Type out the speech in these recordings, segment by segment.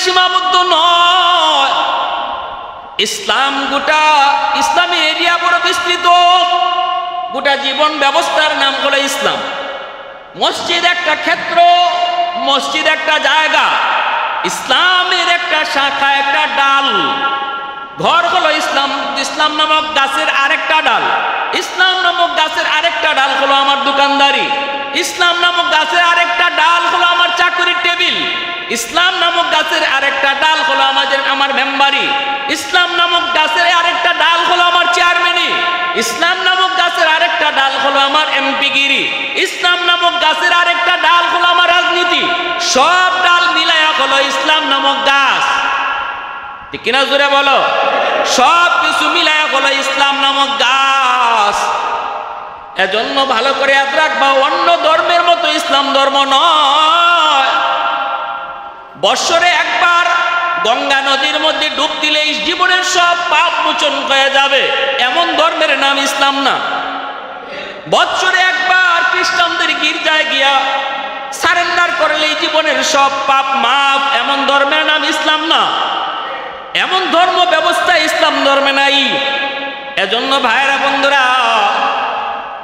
সীমাবদ্ধ নয়। ইসলাম গোটা ইসলামী এরিয়া বড় বিস্তৃত। গোটা জীবন ব্যবস্থার নাম হলো ইসলাম। মসজিদ একটা ক্ষেত্র, মসজিদ একটা জায়গা, ইসলামের একটা শাখা, একটা ডাল। ঘর হলো ইসলাম। ইসলাম নামক গাছের আরেকটা ডাল। ইসলাম নামক গাছের আরেকটা ডাল হলো আমার দোকানদারি। ইসলাম নামক গাছের আরেকটা ডাল হলো আমার চাকরির টেবিল। ইসলাম নামক গাছের আরেকটা ডাল হলো আমার মেম্বারি। ইসলাম নামক গাছের আরেকটা ডাল হলো আমার চেয়ারম্যানি। ইসলাম নামক গাছের আরেকটা ডাল হলো আমার এমপিগিরি। ইসলাম নামক গাছের আরেকটা ডাল হলো আমার রাজনীতি। সব ডাল মিলায়া হলো ইসলাম নামক গাছ। ঠিক কিনা জোরে বলো? সব কিছু মিলায়া হলো ইসলাম নামক গাছ। এজন্য ভালো করে ইয়াদ রাখবা, অন্য ধর্মের মতো ইসলাম ধর্ম নয়। বৎসরে একবার গঙ্গা নদীর মধ্যে ডুব দিলেই জীবনের সব পাপ মোচন হয়ে যাবে, এমন ধর্মের নাম ইসলাম না। বৎসরে একবার খ্রিস্টানদের গির্জায় গিয়া সারেন্ডার করলেই জীবনের সব পাপ মাফ, এমন ধর্মের নাম ইসলাম না। এমন ধর্ম ব্যবস্থা ইসলাম ধর্মে নাই। এজন্য ভাইরা বন্ধুরা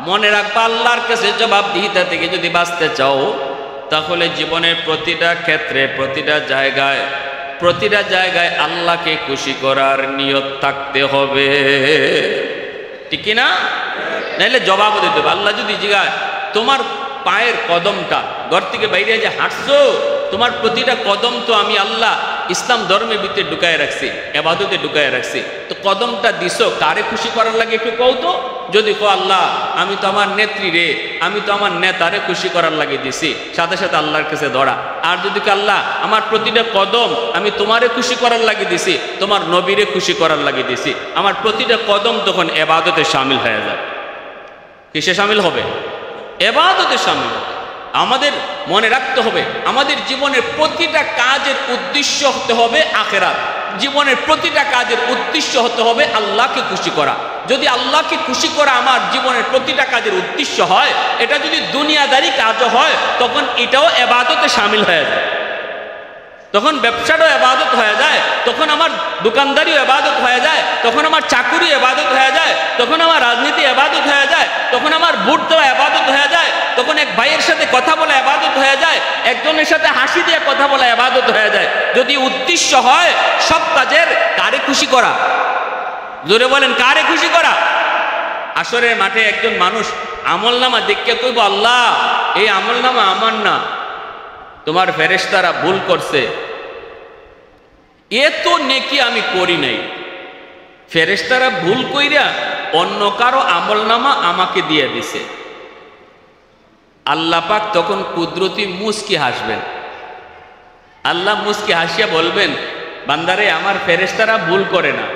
মনে রাখবা, আল্লাহর কাছে জবাবদিহিতা থেকে যদি বাঁচতে চাও, তাহলে জীবনের প্রতিটা ক্ষেত্রে, প্রতিটা জায়গায় আল্লাহকে খুশি করার নিয়ত থাকতে হবে। ঠিক না? নাইলে জবাবও দিতে হবে। আল্লাহ যদি জিজ্ঞাসা, তোমার পায়ের কদমটা ঘর থেকে বাইরে যে হাঁটছো, তোমার প্রতিটা কদম তো আমি আল্লাহ ইসলাম ধর্মের ভিতরে ঢুকায় রাখছি, এবাদতে ঢুকায় রাখছি, তো কদমটা দিছো কারে খুশি করার লাগে একটু কও তো। যদি কো আল্লাহ আমি তো আমার নেত্রী রে, আমি তো আমার নেতারে খুশি করার লাগে দিছি, সাথে সাথে আল্লাহর কাছে ধরা। আর যদি আল্লাহ আমার প্রতিটা কদম আমি তোমারে খুশি করার লাগে দিছি, তোমার নবীরে খুশি করার লাগে দিছি, আমার প্রতিটা কদম তখন এবাদতে শামিল হয়ে যাবে। কিসে শামিল হবে? এবাদতে শামিল হবে। আমাদের মনে রাখতে হবে, আমাদের জীবনের প্রতিটা কাজের উদ্দেশ্য হতে হবে আখিরাত। জীবনের প্রতিটা কাজের উদ্দেশ্য হতে হবে আল্লাহকে খুশি করা। যদি আল্লাহকে খুশি করা আমার জীবনের প্রতিটা কাজের উদ্দেশ্য হয়, এটা যদি দুনিয়াদারি কাজও হয়, তখন এটাও এবাদতে শামিল হয়ে যায়। তখন ব্যবসাটাও এবাদত হয়ে যায়, তখন আমার দোকানদারিও এবাদত হয়ে যায়, তখন আমার চাকুরি এবাদত হয়ে যায়, তখন আমার রাজনীতি এবাদত হয়ে যায়, তখন আমার ভোট দেওয়া এবাদত হয়ে যায়, তখন এক ভাইয়ের সাথে কথা বলা এবাদত হয়ে যায়, একজনের সাথে হাসি দিয়ে কথা বলা এবাদত হয়ে যায়। যদি উদ্দেশ্য হয় সব কাজের কারে খুশি করা, জোরে বলেন কারে খুশি করা। আসরের মাঠে একজন মানুষ আমলনামা দেখে কইব, আল্লাহ এই আমলনামা আমার না, তোমার ফেরেশতারা ভুল করছে, এত নেকি আমি করি নাই। ফেরেশতারা ভুল কইরা অন্য কারো আমলনামা আমাকে দিয়ে দিছে। আল্লাহ পাক তখন কুদরতি মুস্কি হাসবেন। আল্লাহ মুস্কি হাসিয়া বলবেন, বান্দারে আমার ফেরেশতারা ভুল করে না,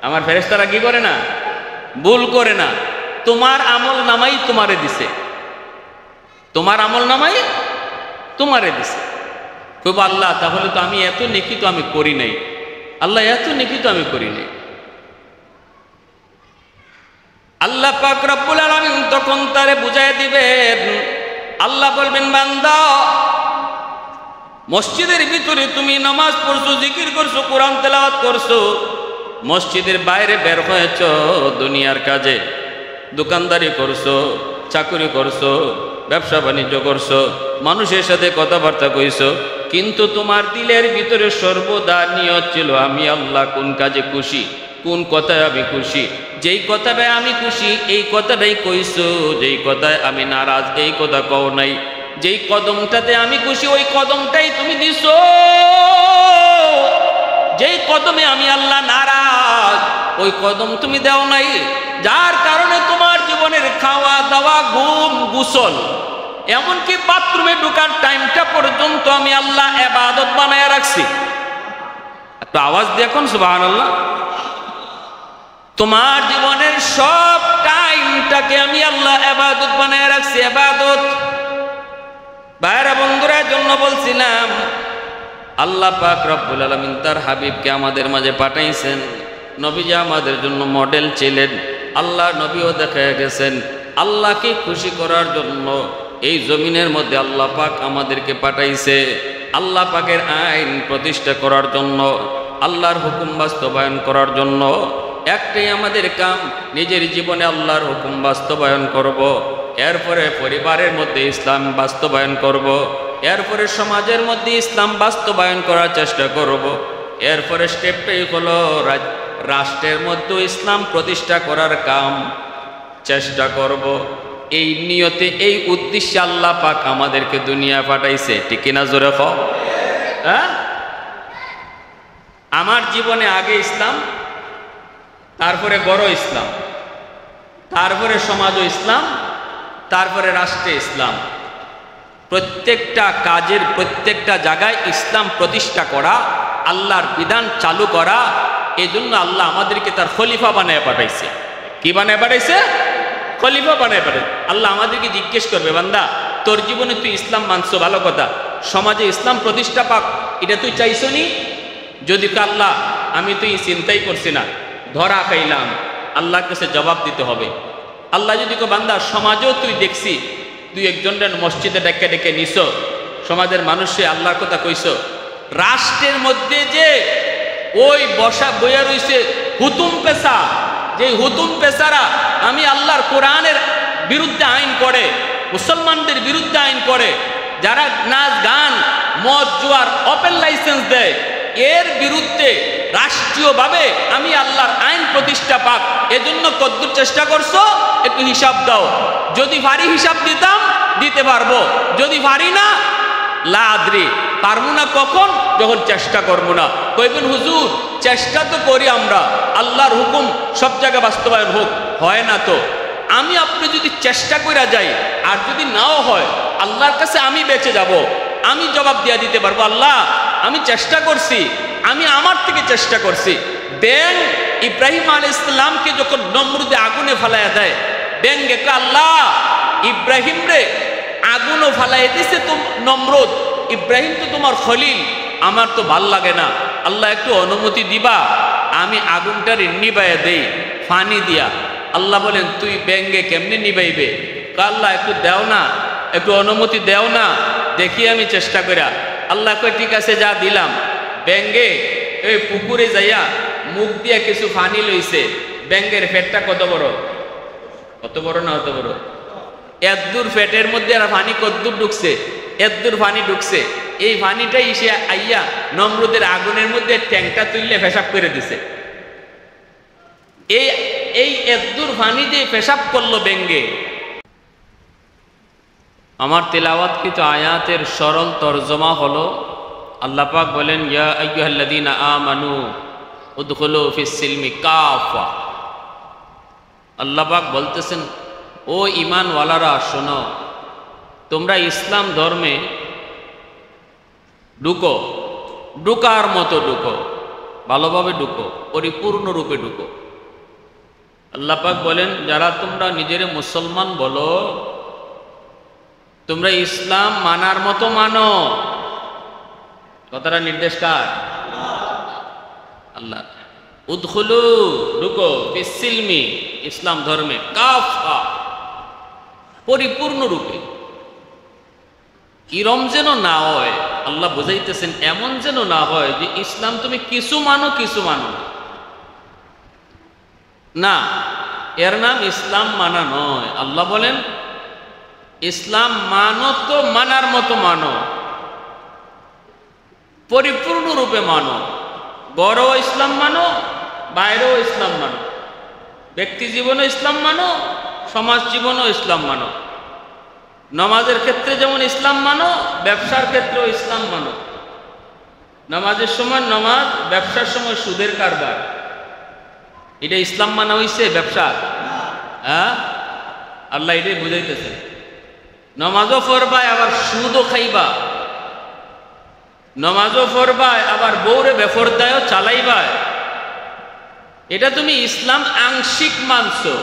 আমার ফেরেশতারা কি করে না? ভুল করে না। তোমার আমলনামাই তোমারে দিছে, তোমার আমলনামাই তোমারে দিছে। কইব আল্লাহ তাহলে তো আমি এত নেকি তো আমি করি নাই, আল্লাহ এত নেকি তো আমি করি নাই। আল্লাহ পাক রব্বুল আলামিন তখন তারে বুঝাই দিবেন। আল্লাহ বলবেন, বান্দা মসজিদের ভিতরে তুমি নামাজ পড়ছো, জিকির করছো, কোরআন তেলাওয়াত করছো, মসজিদের বাইরে বের হয়েছ দুনিয়ার কাজে, দোকানদারি করছো, চাকরি করছো, ব্যবসা বাণিজ্য করছো, মানুষের সাথে কথাবার্তা কইছো, কিন্তু তোমার দিলের ভিতরে সর্বদা নিয়ত ছিল আমি আল্লাহ কোন কাজে খুশি, কোন কথায় আমি খুশি। যেই কথাটায় আমি খুশি এই কথাটাই কইছো, যেই কথায় আমি নারাজ এই কথা কও নাই। যেই কদমটাতে আমি খুশি ওই কদমটাই তুমি দিছো, যেই কদমে আমি আল্লাহ নারাজ ওই কদম তুমি দাও নাই। যার কারণে তোমার জীবনের খাওয়া দাওয়া, ঘুম, গোসল, এমনকি বাথরুমে ঢোকার টাইমটা পর্যন্ত আমি আল্লাহ ইবাদত বানায় রাখছি। একটু আওয়াজ দেখুন সুবহানাল্লাহ। তোমার জীবনের সব টাইমটাকে আমি আল্লাহ ইবাদত বানায় রাখছি। ইবাদত ভাইরা বন্ধুরা জন্য বলছিলাম, আল্লাহ পাক রব্বুল আলামিন তার হাবিবকে আমাদের মাঝে পাঠাইছেন। নবীজি আমাদের জন্য মডেল ছিলেন। আল্লাহ নবীও দেখা গেছেন। আল্লাহকে খুশি করার জন্য এই জমিনের মধ্যে আল্লাহ পাক আমাদেরকে পাঠাইছে। আল্লাহ পাকের আইন প্রতিষ্ঠা করার জন্য, আল্লাহর হুকুম বাস্তবায়ন করার জন্য একটাই আমাদের কাম, নিজের জীবনে আল্লাহর হুকুম বাস্তবায়ন করব, এরপরে পরিবারের মধ্যে ইসলাম বাস্তবায়ন করব, এরপরে সমাজের মধ্যে ইসলাম বাস্তবায়ন করার চেষ্টা করব, এরপরে স্টেপটাই হলো রাষ্ট্রের মধ্যে ইসলাম প্রতিষ্ঠা করার কাম চেষ্টা করব। এই নিয়তে, এই উদ্দেশ্যে আল্লাহ পাক আমাদেরকে দুনিয়া পাঠাইছে, ঠিক কিনা জোরে কও? হ্যাঁ, আমার জীবনে আগে ইসলাম, তারপরে বড় ইসলাম, তারপরে সমাজ ইসলাম, তারপরে রাষ্ট্রে ইসলাম। প্রত্যেকটা কাজের, প্রত্যেকটা জায়গায় ইসলাম প্রতিষ্ঠা করা, আল্লাহর বিধান চালু করা, এই জন্য আল্লাহ আমাদেরকে তার খলিফা বানায় পাঠাইছে। কি বানায় পাঠাইছে? খলিফা বানায় পাঠাইছে। আল্লাহ আমাদেরকে জিজ্ঞেস করবে, বান্দা তোর জীবনে তুই ইসলাম মানছো, ভালো কথা, সমাজে ইসলাম প্রতিষ্ঠা পাক, এটা তুই চাইছো নি? যদি আল্লাহ আমি তুই চিন্তাই করছি না, ধরা খাইলাম, আল্লাহর কাছে জবাব দিতে হবে। আল্লাহ যদি কো বান্দা সমাজেও তুই দেখছি তুই একজনের মসজিদে ডেকে ডেকে নিছ, সমাজের মানুষে আল্লাহর কথা কইছ, রাষ্ট্রের মধ্যে যে ওই বসা বইয়া রইছে হুতুম পেশা, যে হুতুম পেশারা আমি আল্লাহর কোরআনের বিরুদ্ধে আইন করে, মুসলমানদের বিরুদ্ধে আইন করে, যারা নাচ গান মদ জুয়ার ওপেন লাইসেন্স দেয়, এর বিরুদ্ধে রাষ্ট্রীয়ভাবে আমি আল্লাহর আইন প্রতিষ্ঠা পাক, এজন্য কদ্দুর চেষ্টা করছো একটু হিসাব দাও। যদি ভারী হিসাব দিতাম দিতে পারবো, যদি ভারী না লাদ্রি পারবো না। কখন? যখন চেষ্টা করবো না। কইবেন হুজুর চেষ্টা তো করি আমরা, আল্লাহর হুকুম সব জায়গায় বাস্তবায়ন হোক, হয় না তো। আমি আপনি যদি চেষ্টা করে যাই, আর যদি নাও হয়, আল্লাহর কাছে আমি বেঁচে যাব, আমি জবাব দিয়ে দিতে পারবো, আল্লাহ আমি চেষ্টা করছি, আমি আমার থেকে চেষ্টা করছি। ব্যাং ইব্রাহিম আলাইহিস সালামকে যখন নমরুদে আগুনে ফালাইয়া দেয়, ব্যাং কে আল্লাহ ইব্রাহিম রে আগুনও ফালাই দিছে তো নমরুদ, ইব্রাহিম তো তোমার খলিল, আমার তো ভাল লাগে না, আল্লাহ একটু অনুমতি দিবা আমি আগুনটার নিবাইয়া দেই ফানি দিয়া। আল্লাহ বলেন তুই ব্যাঙ্গে কেমনি নিবাইবে? আল্লাহ একটু দেও না, একটু অনুমতি দেও না, দেখি আমি চেষ্টা করা। আল্লাহ কই ঠিক আছে যা দিলাম। ব্যাঙ্গে ওই পুকুরে যাইয়া মুখ দিয়া কিছু ফানি লইছে, ব্যাঙ্গের ফেটটা কত বড়, কত বড় না অত বড়, এদ্দুর ফেটের মধ্যে আর পানি কদ্দুর ঢুকছে, এদ্দুর পানি ঢুকছে, এই পানিটাই সে আইয়া নমরুদের আগুনের মধ্যে ট্যাংটা তুললে পেশাব করে দিছে। এই এদ্দুর পানি দিয়ে পেশাব করলো ব্যাঙ্গে। আমার তেলাওয়াতকৃত আয়াতের সরল তরজমা হলো, আল্লাহ পাক বলেন ইয়া আইয়ুহাল্লাযীনা আমানু উদখুলু ফিস সিলমি কাফা। আল্লাহ পাক বলতেছেন ও ঈমানওয়ালারা শোনো, তোমরা ইসলাম ধর্মে ঢুকো, ঢুকার মতো ঢুকো, ভালোভাবে ঢুকো, পরিপূর্ণ রূপে ঢুকো। আল্লাহ পাক বলেন যারা তোমরা নিজের মুসলমান বলো, তোমরা ইসলাম মানার মতো মানো। কথাটা নির্দেশ কার? আল্লাহ। উদখুলু ঢুকো, ফিসসিলমি ইসলাম ধর্মে, কাফা পরিপূর্ণ রূপে। ইরম যেন না হয়, আল্লাহ বুঝাইতেছেন এমন যেন না হয় যে ইসলাম তুমি কিছু মানো কিছু মানো না, এর নাম ইসলাম মানা নয়। আল্লাহ বলেন ইসলাম মানো তো মানার মতো মানো, পরিপূর্ণ রূপে মানো। বড় ইসলাম মানো, বাইরেও ইসলাম মানো, ব্যক্তি জীবনও ইসলাম মানো, সমাজ জীবনও ইসলাম মানো। নামাজের ক্ষেত্রে যেমন ইসলাম মানো, ব্যবসার ক্ষেত্রেও ইসলাম মানো। নামাজের সময় নামাজ, ব্যবসার সময় সুদের কারবার, এটা ইসলাম মানা হইছে ব্যবসা? হ্যাঁ, আল্লাহ এটাই বুঝাইতেছে। নামাজও পড়বা আবার সুদও খাইবা, নামাজও পড়বা আবার বউরে বেফরদায়ও চালাইবা, এটা তুমি ইসলাম আংশিক মানছো।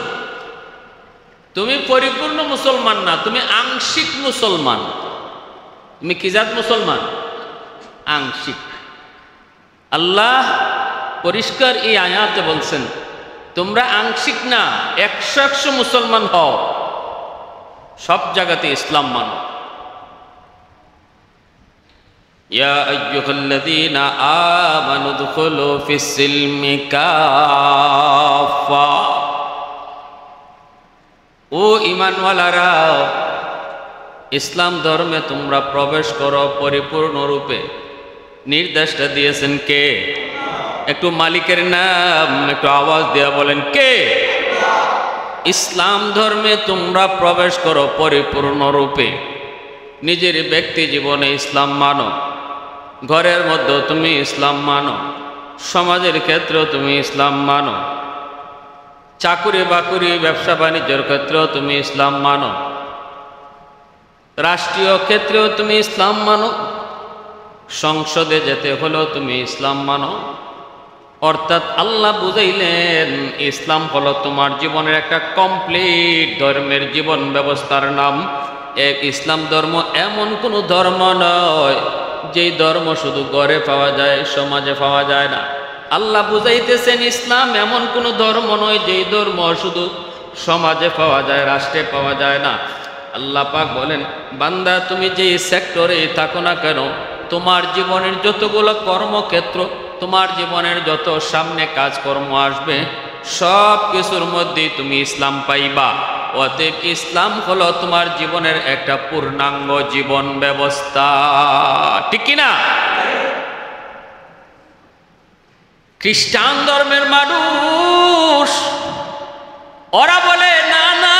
তুমি পরিপূর্ণ মুসলমান না, তুমি আংশিক মুসলমান। তুমি কি জাত মুসলমান? আংশিক। আল্লাহ পরিষ্কার এই আয়াতে বলছেন তোমরা আংশিক না, 100% মুসলমান হও, সব জায়গাতে ইসলাম মানো। ইয়া আইয়ুহাল্লাযীনা আমানু দুখুলু ফিস-সিলমি কাফা, ও ঈমানওয়ালারা ইসলাম ধর্মে তোমরা প্রবেশ করো পরিপূর্ণরূপে। নির্দেশটা দিয়েছেন কে? একটু মালিকের নাম একটু আওয়াজ দিয়া বলেন, কে? ইসলাম ধর্মে তোমরা প্রবেশ করো পরিপূর্ণরূপে। নিজের ব্যক্তি জীবনে ইসলাম মানো, ঘরের মধ্যে তুমি ইসলাম মানো, সমাজের ক্ষেত্রেও তুমি ইসলাম মানো, চাকুরি বাকুরি ব্যবসা বাণিজ্যের ক্ষেত্রেও তুমি ইসলাম মানো, রাষ্ট্রীয় ক্ষেত্রেও তুমি ইসলাম মানো, সংসদে যেতে হলেও তুমি ইসলাম মানো। অর্থাৎ আল্লাহ বুঝাইলেন ইসলাম হলো তোমার জীবনের একটা কমপ্লিট ধর্মের জীবন ব্যবস্থার নাম। এক ইসলাম ধর্ম এমন কোনো ধর্ম নয় যেই ধর্ম শুধু ঘরে পাওয়া যায়, সমাজে পাওয়া যায় না। আল্লাহ বুঝাইতেছেন ইসলাম এমন কোনো ধর্ম নয় যেই ধর্ম শুধু সমাজে পাওয়া যায়, রাষ্ট্রে পাওয়া যায় না। আল্লাহ পাক বলেন, বান্দা তুমি যেই সেক্টরে থাকো না কেন, তোমার জীবনের যতগুলো কর্মক্ষেত্র, তোমার জীবনের যত সামনে কাজকর্ম আসবে, সব কিছুর মধ্যেই তুমি ইসলাম পাইবা। অতএব ইসলাম হলো তোমার জীবনের একটা পূর্ণাঙ্গ জীবন ব্যবস্থা, ঠিক কিনা? খ্রিস্টান ধর্মের মানুষ ওরা বলে না না,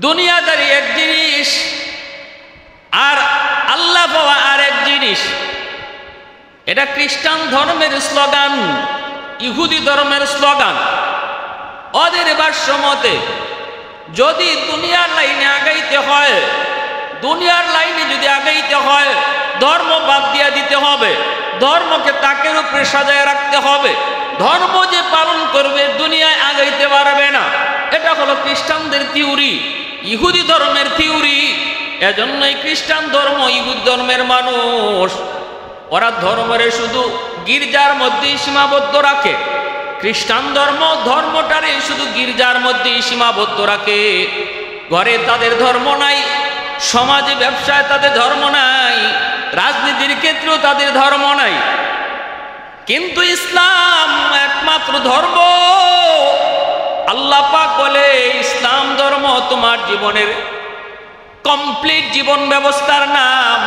দুনিয়াদারি এক জিনিস আর আল্লাহ পাওয়া আর এক জিনিস। এটা খ্রিস্টান ধর্মের স্লোগান, ইহুদি ধর্মের স্লোগান। ওদের ভাষ্যমতে যদি দুনিয়ার লাইনে আগাইতে হয়, দুনিয়ার লাইনে যদি আগাইতে হয়, ধর্ম বাদ দিয়া দিতে হবে, ধর্মকে তাকের উপরে সাজায় রাখতে হবে। ধর্ম যে পালন করবে দুনিয়ায় আগাইতে পারবে না। এটা হলো খ্রিস্টানদের থিওরি, ইহুদি ধর্মের থিওরি। এজন্যই খ্রিস্টান ধর্ম, ইহুদি ধর্মের মানুষ ওরা ধর্মের শুধু গির্জার মধ্যেই সীমাবদ্ধ রাখে। খ্রিস্টান ধর্ম ধর্মটারে শুধু গির্জার মধ্যেই সীমাবদ্ধ রাখে। ঘরে তাদের ধর্ম নাই, সমাজে ব্যবসায় তাদের ধর্ম নাই, রাজনীতির ক্ষেত্রেও তাদের ধর্ম নাই। কিন্তু ইসলাম একমাত্র ধর্ম। আল্লাহ পাক বলে ইসলাম ধর্ম তোমার জীবনের কমপ্লিট জীবন ব্যবস্থার নাম।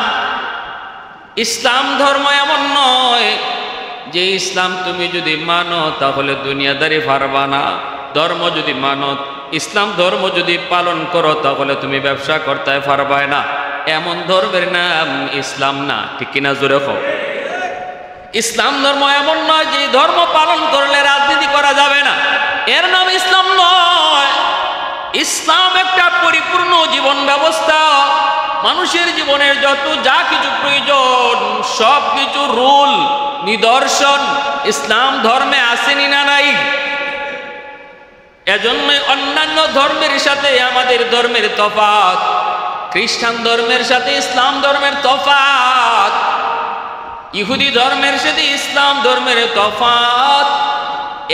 ইসলাম ধর্ম এমন নয় যে ইসলাম তুমি যদি মানো তাহলে দুনিয়াদারি পারবা না। ধর্ম যদি মানো, ইসলাম ধর্ম যদি পালন করো তাহলে তুমি ব্যবসা করতে পারবা না। এমন ধর্মের নাম ইসলাম না, ঠিক কিনা? জোরে হোক। ইসলাম ধর্ম এমন নয় যে ধর্ম পালন করলে রাজনীতি করা যাবে না, এর নাম ইসলাম নয়। ইসলাম একটা পরিপূর্ণ জীবন ব্যবস্থা। মানুষের জীবনের যত যা কিছু প্রয়োজন সব কিছু রুল, নিদর্শন ইসলাম ধর্মে আসেনি না নাই? এজন্য অন্যান্য ধর্মের সাথে আমাদের ধর্মের তফাৎ, খ্রিস্টান ধর্মের সাথে ইসলাম ধর্মের তফাৎ, ইহুদি ধর্মের সাথে ইসলাম ধর্মের তফাৎ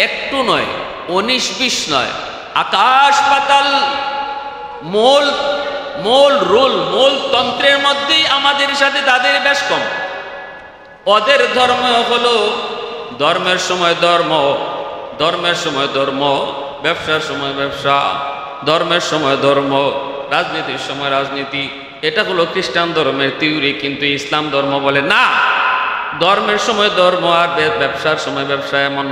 একটু নয়, 19-20 নয়, আকাশ পাতাল। মূল রুল, মূল তন্ত্রের মধ্যেই আমাদের সাথে তাদের বেশ কম। ওদের ধর্ম হলো ধর্মের সময় ধর্ম, ধর্মের সময় ধর্ম, ব্যবসার সময় ব্যবসা, ধর্মের সময় ধর্ম, রাজনীতির সময় রাজনীতি। এটা হলো খ্রিস্টান ধর্মের থিওরি। কিন্তু ইসলাম ধর্ম বলে না, ধর্মের সময় ধর্ম আর ব্যবসার সময় ব্যবসা। এমন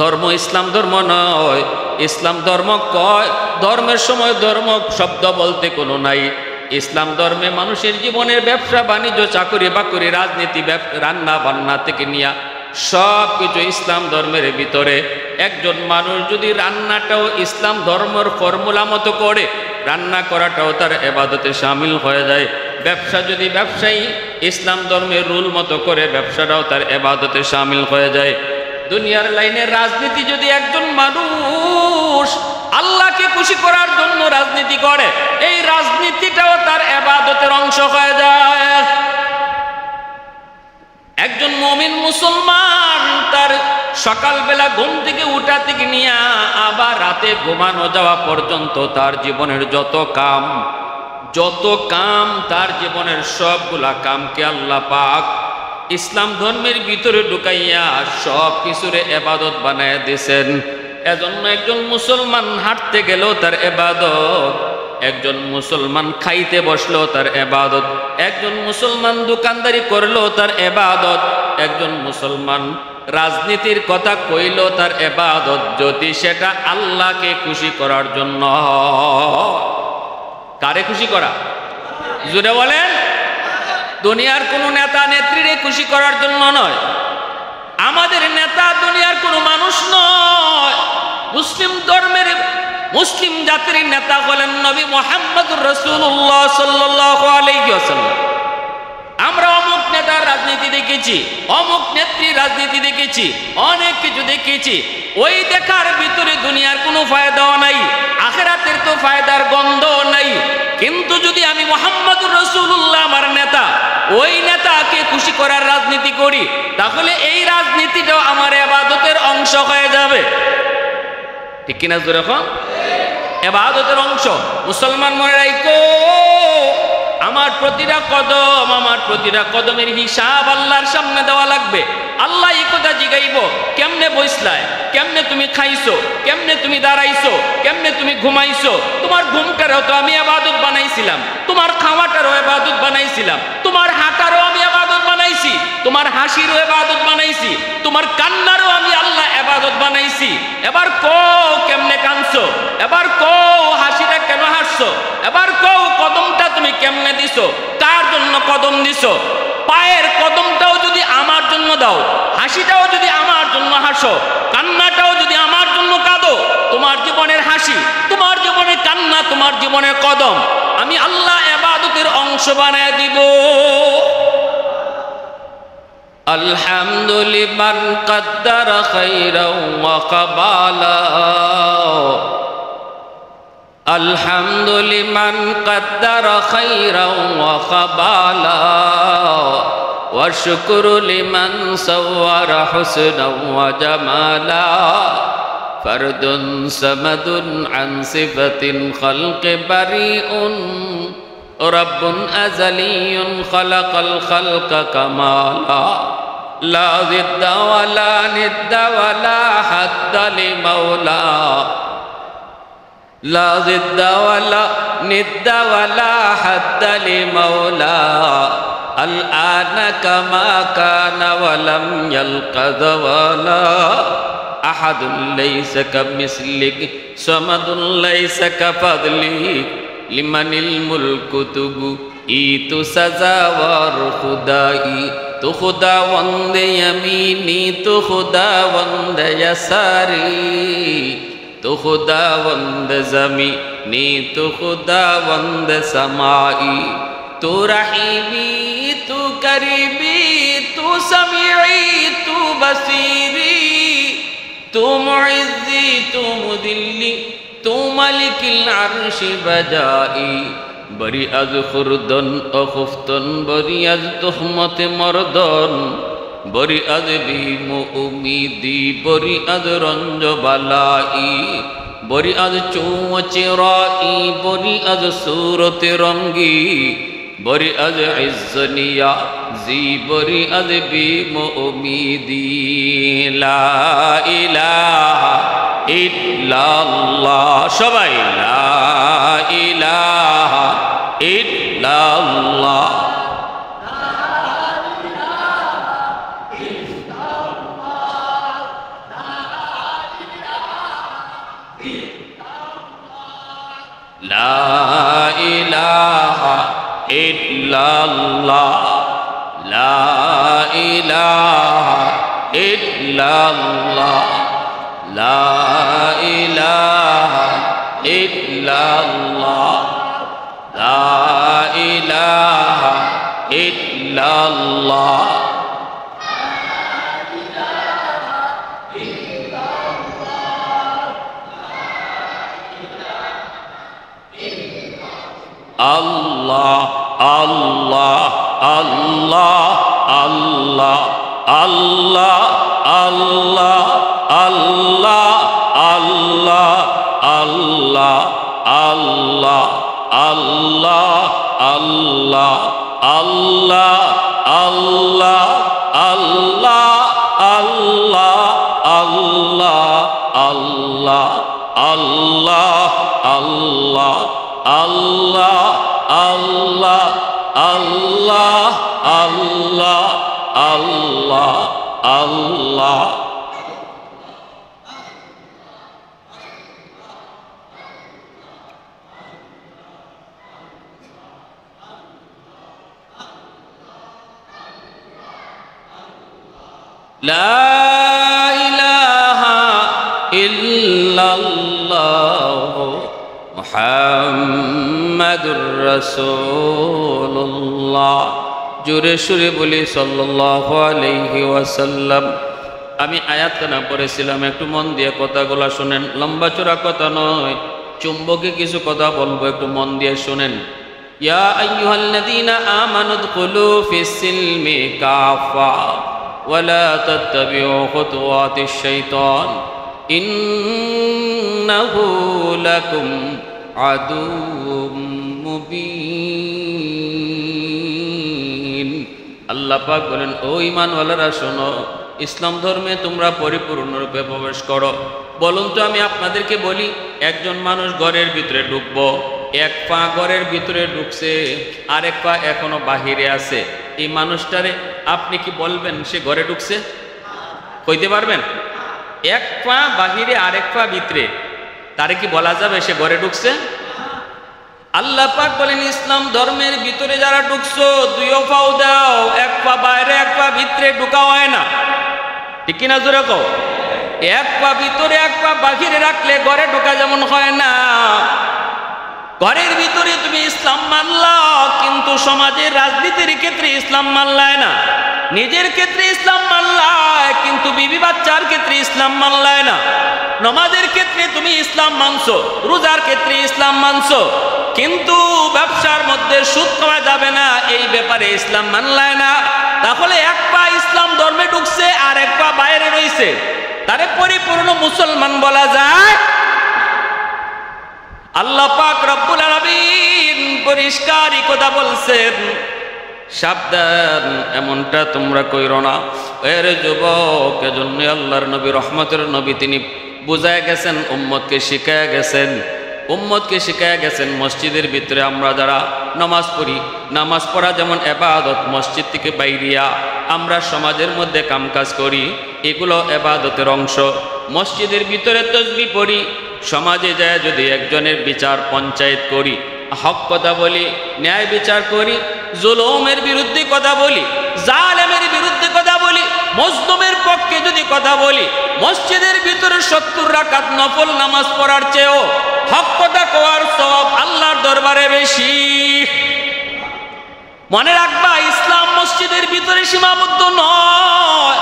ধর্ম ইসলাম ধর্ম নয়। ইসলাম ধর্ম কয় ধর্মের সময় ধর্ম শব্দ বলতে কোনো নাই। ইসলাম ধর্মে মানুষের জীবনের ব্যবসা বাণিজ্য, চাকরি বাকরি, রাজনীতি, রান্না বান্না থেকে নিয়ে সব কিছু ইসলাম ধর্মের ভিতরে। একজন মানুষ যদি রান্নাটাও ইসলাম ধর্মের ফর্মুলা মতো করে, রান্না করাটাও তার ইবাদতে শামিল হয়ে যায়। ব্যবসা যদি ব্যবসায়ী ইসলাম ধর্মের রুল মতো করে, ব্যবসাটাও তার ইবাদতে শামিল হয়ে যায়। দুনিয়ার লাইনে রাজনীতি যদি একজন মানুষ আল্লাহকে খুশি করার জন্য রাজনীতি করে, এই রাজনীতিটাও তার ইবাদতের অংশ হয়ে যায়। একজন মুমিন মুসলমান তার সকালবেলা ঘুম থেকে উঠা থেকে নিয়ে আবার রাতে ঘুমানো যাওয়া পর্যন্ত তার জীবনের যত কাম, যত কাম তার জীবনের সবগুলা কামকে আল্লাহ পাক ইসলাম ধর্মের ভিতরে ঢুকাইয়া সব কিছুরে ইবাদত বানায় দিয়েছেন। এজন্য একজন মুসলমান হাঁটতে গেলেও তার ইবাদত, একজন মুসলমান খাইতে বসলেও তার ইবাদত, একজন মুসলমান দোকানদারি করলেও তার ইবাদত, একজন মুসলমান রাজনীতির কথা কইলেও তার ইবাদত, যদি সেটা আল্লাহকে খুশি করার জন্য। কারে খুশি করা? জোরে বলেন। দুনিয়ার কোনো নেতা নেত্রীরে খুশি করার জন্য নয়। আমাদের নেতা দুনিয়ার কোনো মানুষ নয়। মুসলিম ধর্মের, মুসলিম জাতির নেতা হলেন নবী মুহাম্মদুর রাসূলুল্লাহ সাল্লাল্লাহু আলাইহি ওয়াসাল্লাম। আমরা অমুক নেতার রাজনীতি দেখেছি, অমুক নেত্রীর রাজনীতি দেখেছি, অনেক কিছু দেখেছি। ওই দেখার ভিতরে দুনিয়ার কোনো ফায়দাও নাই, আখিরাতের তো ফায়দার গন্ধও নাই। কিন্তু যদি আমি মুহাম্মদুর রাসূলুল্লাহ আমার নেতা, ওই নেতাকে খুশি করার রাজনীতি করি, তাহলে এই রাজনীতিটাও আমার ইবাদতের অংশ হয়ে যাবে। ঠিক কিনা জোরে এখন? ইবাদতের অংশ। মুসলমান মনে রাখো, আমার প্রতিটা কদম, আমার প্রতিটা কদমের হিসাব আল্লাহর সামনে দেওয়া লাগবে। আল্লাহ এই কথা জিগাইব, কেমনে বইসলায়, কেমনে তুমি খাইছো, কেমনে তুমি দাঁড়াইছো, কেমনে তুমি ঘুমাইছো। তোমার ঘুমটারও তো আমি ইবাদত বানাইছিলাম, তোমার খাওয়াটারও ইবাদত বানাইছিলাম, তোমার হাঁটারও আমি ইবাদত বানাইছি, তোমার হাসিরও ইবাদত বানাইছি, তোমার কান্নারও আমি আল্লাহ ইবাদত বানাইছি। এবার কও কেমনে কাঁদছো, এবার কও হাসিটা কেন হাসছো, এবার কও কদমটা তুমি কেমনে দিছো, কার জন্য কদম দিছো। পায়ের কদমটাও যদি আমার জন্য দাও, হাসিটাও যদি আমার জন্য হাসো, কান্নাটাও যদি আমার জন্য কাঁদো, তোমার জীবনের হাসি, তোমার জীবনের কান্না, তোমার জীবনের কদম আমি আল্লাহ ইবাদতের অংশ বানায় দিব। আলহামদুলিল্লাহ কদ্দারা খাইরাও ওয়া কাবালা, আলহামদুলিল্লাহ কদ্দারা খাইরাও ওয়া কাবালা, ওয়া শুকরু লিমান সাওয়ারা হুসনাও ওয়া জামালা, ফরদুন সামাদুন আন সিফাতিন খালকি বারিউন, রব্বুন আযালিয়ুন খালাকাল খালকা কামালা, লা জিদ্দা ওয়ালা নিদ্দা ওয়ালা হাদ্দা লিমাওলা, লা জিদ্দা ওয়ালা নিদ্দা ওয়ালা হাদ্দা লিমাওলা, আল আনা কামা কানা ওয়ালাম ইয়ালকা যাওয়ালা, আহাদুন লাইসা কামিসলিক সামাদুন লাইসা কাফাদলিক, লিমানিল মুলকু তুবু ইতু সাজাওয়ার খুদাই, তু খুদাওয়ান্দ ইয়ামিনি তু খুদাওয়ান্দ ইয়াসারি, তু খুদাওয়ান্দ জমিনি তু খুদাওয়ান্দ সামাই, তু রহিমি তু করিবি তু সামিঈ তু বসীরি, তু মুইজ্জি তু মুদিল্লি তু মালিকিল আরশি বাজাই, বরি আজ খুরদন ও খুফতন, বরি আজ তুহমতে মরদন, বরি আজ ভীম উমিদি, বরি আজ রঞ্জ বালাই, বরি আজ চৌচেরাই, বরি আজ সুরতে রঙ্গি, বরি আজ ইজ্জনিয়া জি, বরি আজ ভীম উমিদি। লা ইলাহা ইল্লাল্লাহ, সবাই লা ইলাহা ইল্লাল্লাহ, লা ইলাহা ইল্লাল্লাহ, লা ইলাহা ইল্লাল্লাহ, লা ইলাহা ইল্লাল্লাহ, লা ইলাহা ইল্লাল্লাহ। আল্লাহ আল্লাহ আল্লাহ আল্লাহ আল্লাহ আল্লাহ আল্লাহ আল্লাহ আল্লাহ আল্লাহ আল্লাহ আল্লাহ আল্লাহ আল্লাহ আল্লাহ। লা ইলাহা ইল্লাল্লাহ মুহাম্মাদুর রাসূলুল্লাহ। জোরে সুরে বলি সাল্লাল্লাহু আলাইহি ওয়াসাল্লাম। আমি আয়াতখানা পড়েছিলাম, একটু মন দিয়ে কথাগুলো শুনেন, লম্বা চূড়া কথা নয়, চুম্বকে কিছু কথা বলবো, একটু মন দিয়ে শুনেন। ইয়া আইয়ুহাল্লাযীনা আমানু দুখুলু ফিস-সিলমি কাফা ওয়ালা তাত্তাবিউ খুতুওয়াতিশ শাইতান ইন্নাহু লাকুম আদুউম মুবিন। আল্লাহ পাক বলেন, ও ঈমানওয়ালারা শোনো, ইসলাম ধর্মে তোমরা পরিপূর্ণরূপে প্রবেশ করো। বলুন তো, আমি আপনাদেরকে বলি, একজন মানুষ ঘরের ভিতরে ঢুকবো, এক পা ঘরের ভিতরে ঢুকছে, আরেক পা এখনো বাহিরে আছে, এই মানুষটারে আপনি কি বলবেন সে ঘরে ঢুকছে? কইতে পারবেন? এক পা বাহিরে আরেক পা ভিতরে, তারে কি বলা যাবে সে ঘরে ঢুকছে? আল্লাহ পাক বলেন, ইসলাম ধর্মের ভিতরে যারা ঢুকছো, দুইও পাও দাও, এক পা বাইরে এক পা ভিতরে ঢুকা হয় না, ঠিক কিনা জোরে কও? এক পা ভিতরে এক পা বাহিরে রাখলে ঘরে ঢোকা যেমন হয় না, ঘরের ভিতরে তুমি ইসলাম মানলা কিন্তু সমাজের রাজনীতির ক্ষেত্রে ইসলাম মানলায় না, নিজের ক্ষেত্রে ইসলাম মানলায় কিন্তু বিবি বাচ্চার ক্ষেত্রে ইসলাম মানলায় না, নামাজের ক্ষেত্রে তুমি ইসলাম মানছো, রোজার ক্ষেত্রে ইসলাম মানছো, কিন্তু ব্যবসার মধ্যে সুদ খাওয়া যাবে না, এই ব্যাপারে ইসলাম মানলায় না, তাহলে এক পা ইসলাম ধর্মে ঢুকছে আর এক পা বাইরে রয়েছে, তারে পরিপূর্ণ মুসলমান বলা যায়? আল্লাহ পাক রব্বুল আলামিন পরিষ্কারই কথা বলছেন, সাবধান, এমনটা তোমরা কইরো না। এর যুবক, এজন্য আল্লাহর নবী, রহমতের নবী, তিনি বুঝায় গেছেন, উম্মতকে শিখায় গেছেন, উম্মতকে শিখায় গেছেন, মসজিদের ভিতরে আমরা যারা নামাজ পড়ি, নামাজ পড়া যেমন ইবাদত, মসজিদ থেকে বাইরিয়া আমরা সমাজের মধ্যে কামকাজ করি, এগুলো ইবাদতের অংশ। মসজিদের ভিতরে তাসবিহ পড়ি, সমাজে যায় যদি একজনের বিচার পঞ্চায়েত করি, হক কথা বলি, ন্যায় বিচার করি, জুলুমের বিরুদ্ধে কথা বলি, জালেমের বিরুদ্ধে কথা বলি, মজলুমের পক্ষে যদি কথা বলি, মসজিদের ভিতরে 70 রাকাত নফল নামাজ পড়ার চেয়েও হক কথা কোয়ার সওয়াব আল্লাহর দরবারে বেশি। মনে রাখবা, ইসলাম মসজিদের ভিতরে সীমাবদ্ধ নয়,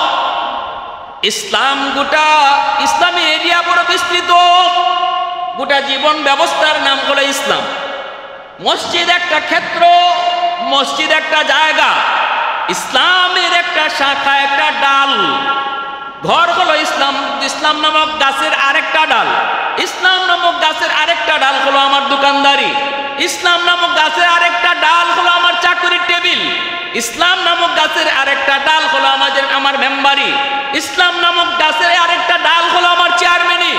ইসলাম গোটা ইসলামী এরিয়া বড় বিস্তৃত, গোটা জীবন ব্যবস্থার নাম হলো ইসলাম। মসজিদ একটা ক্ষেত্র, মসজিদ একটা জায়গা, ইসলামের একটা শাখা, একটা ডাল। ঘর হলো ইসলাম, ইসলাম নামক গাছের আরেকটা ডাল, ইসলাম নামক গাছের আরেকটা ডাল হলো আমার দোকানদারি, ইসলাম নামক গাছের আরেকটা ডাল হলো আমার চাকরির টেবিল, ইসলাম নামক গাছের আরেকটা ডাল হলো আমার মেম্বারি, ইসলাম নামক গাছের আরেকটা ডাল হলো আমার চেয়ারম্যানি,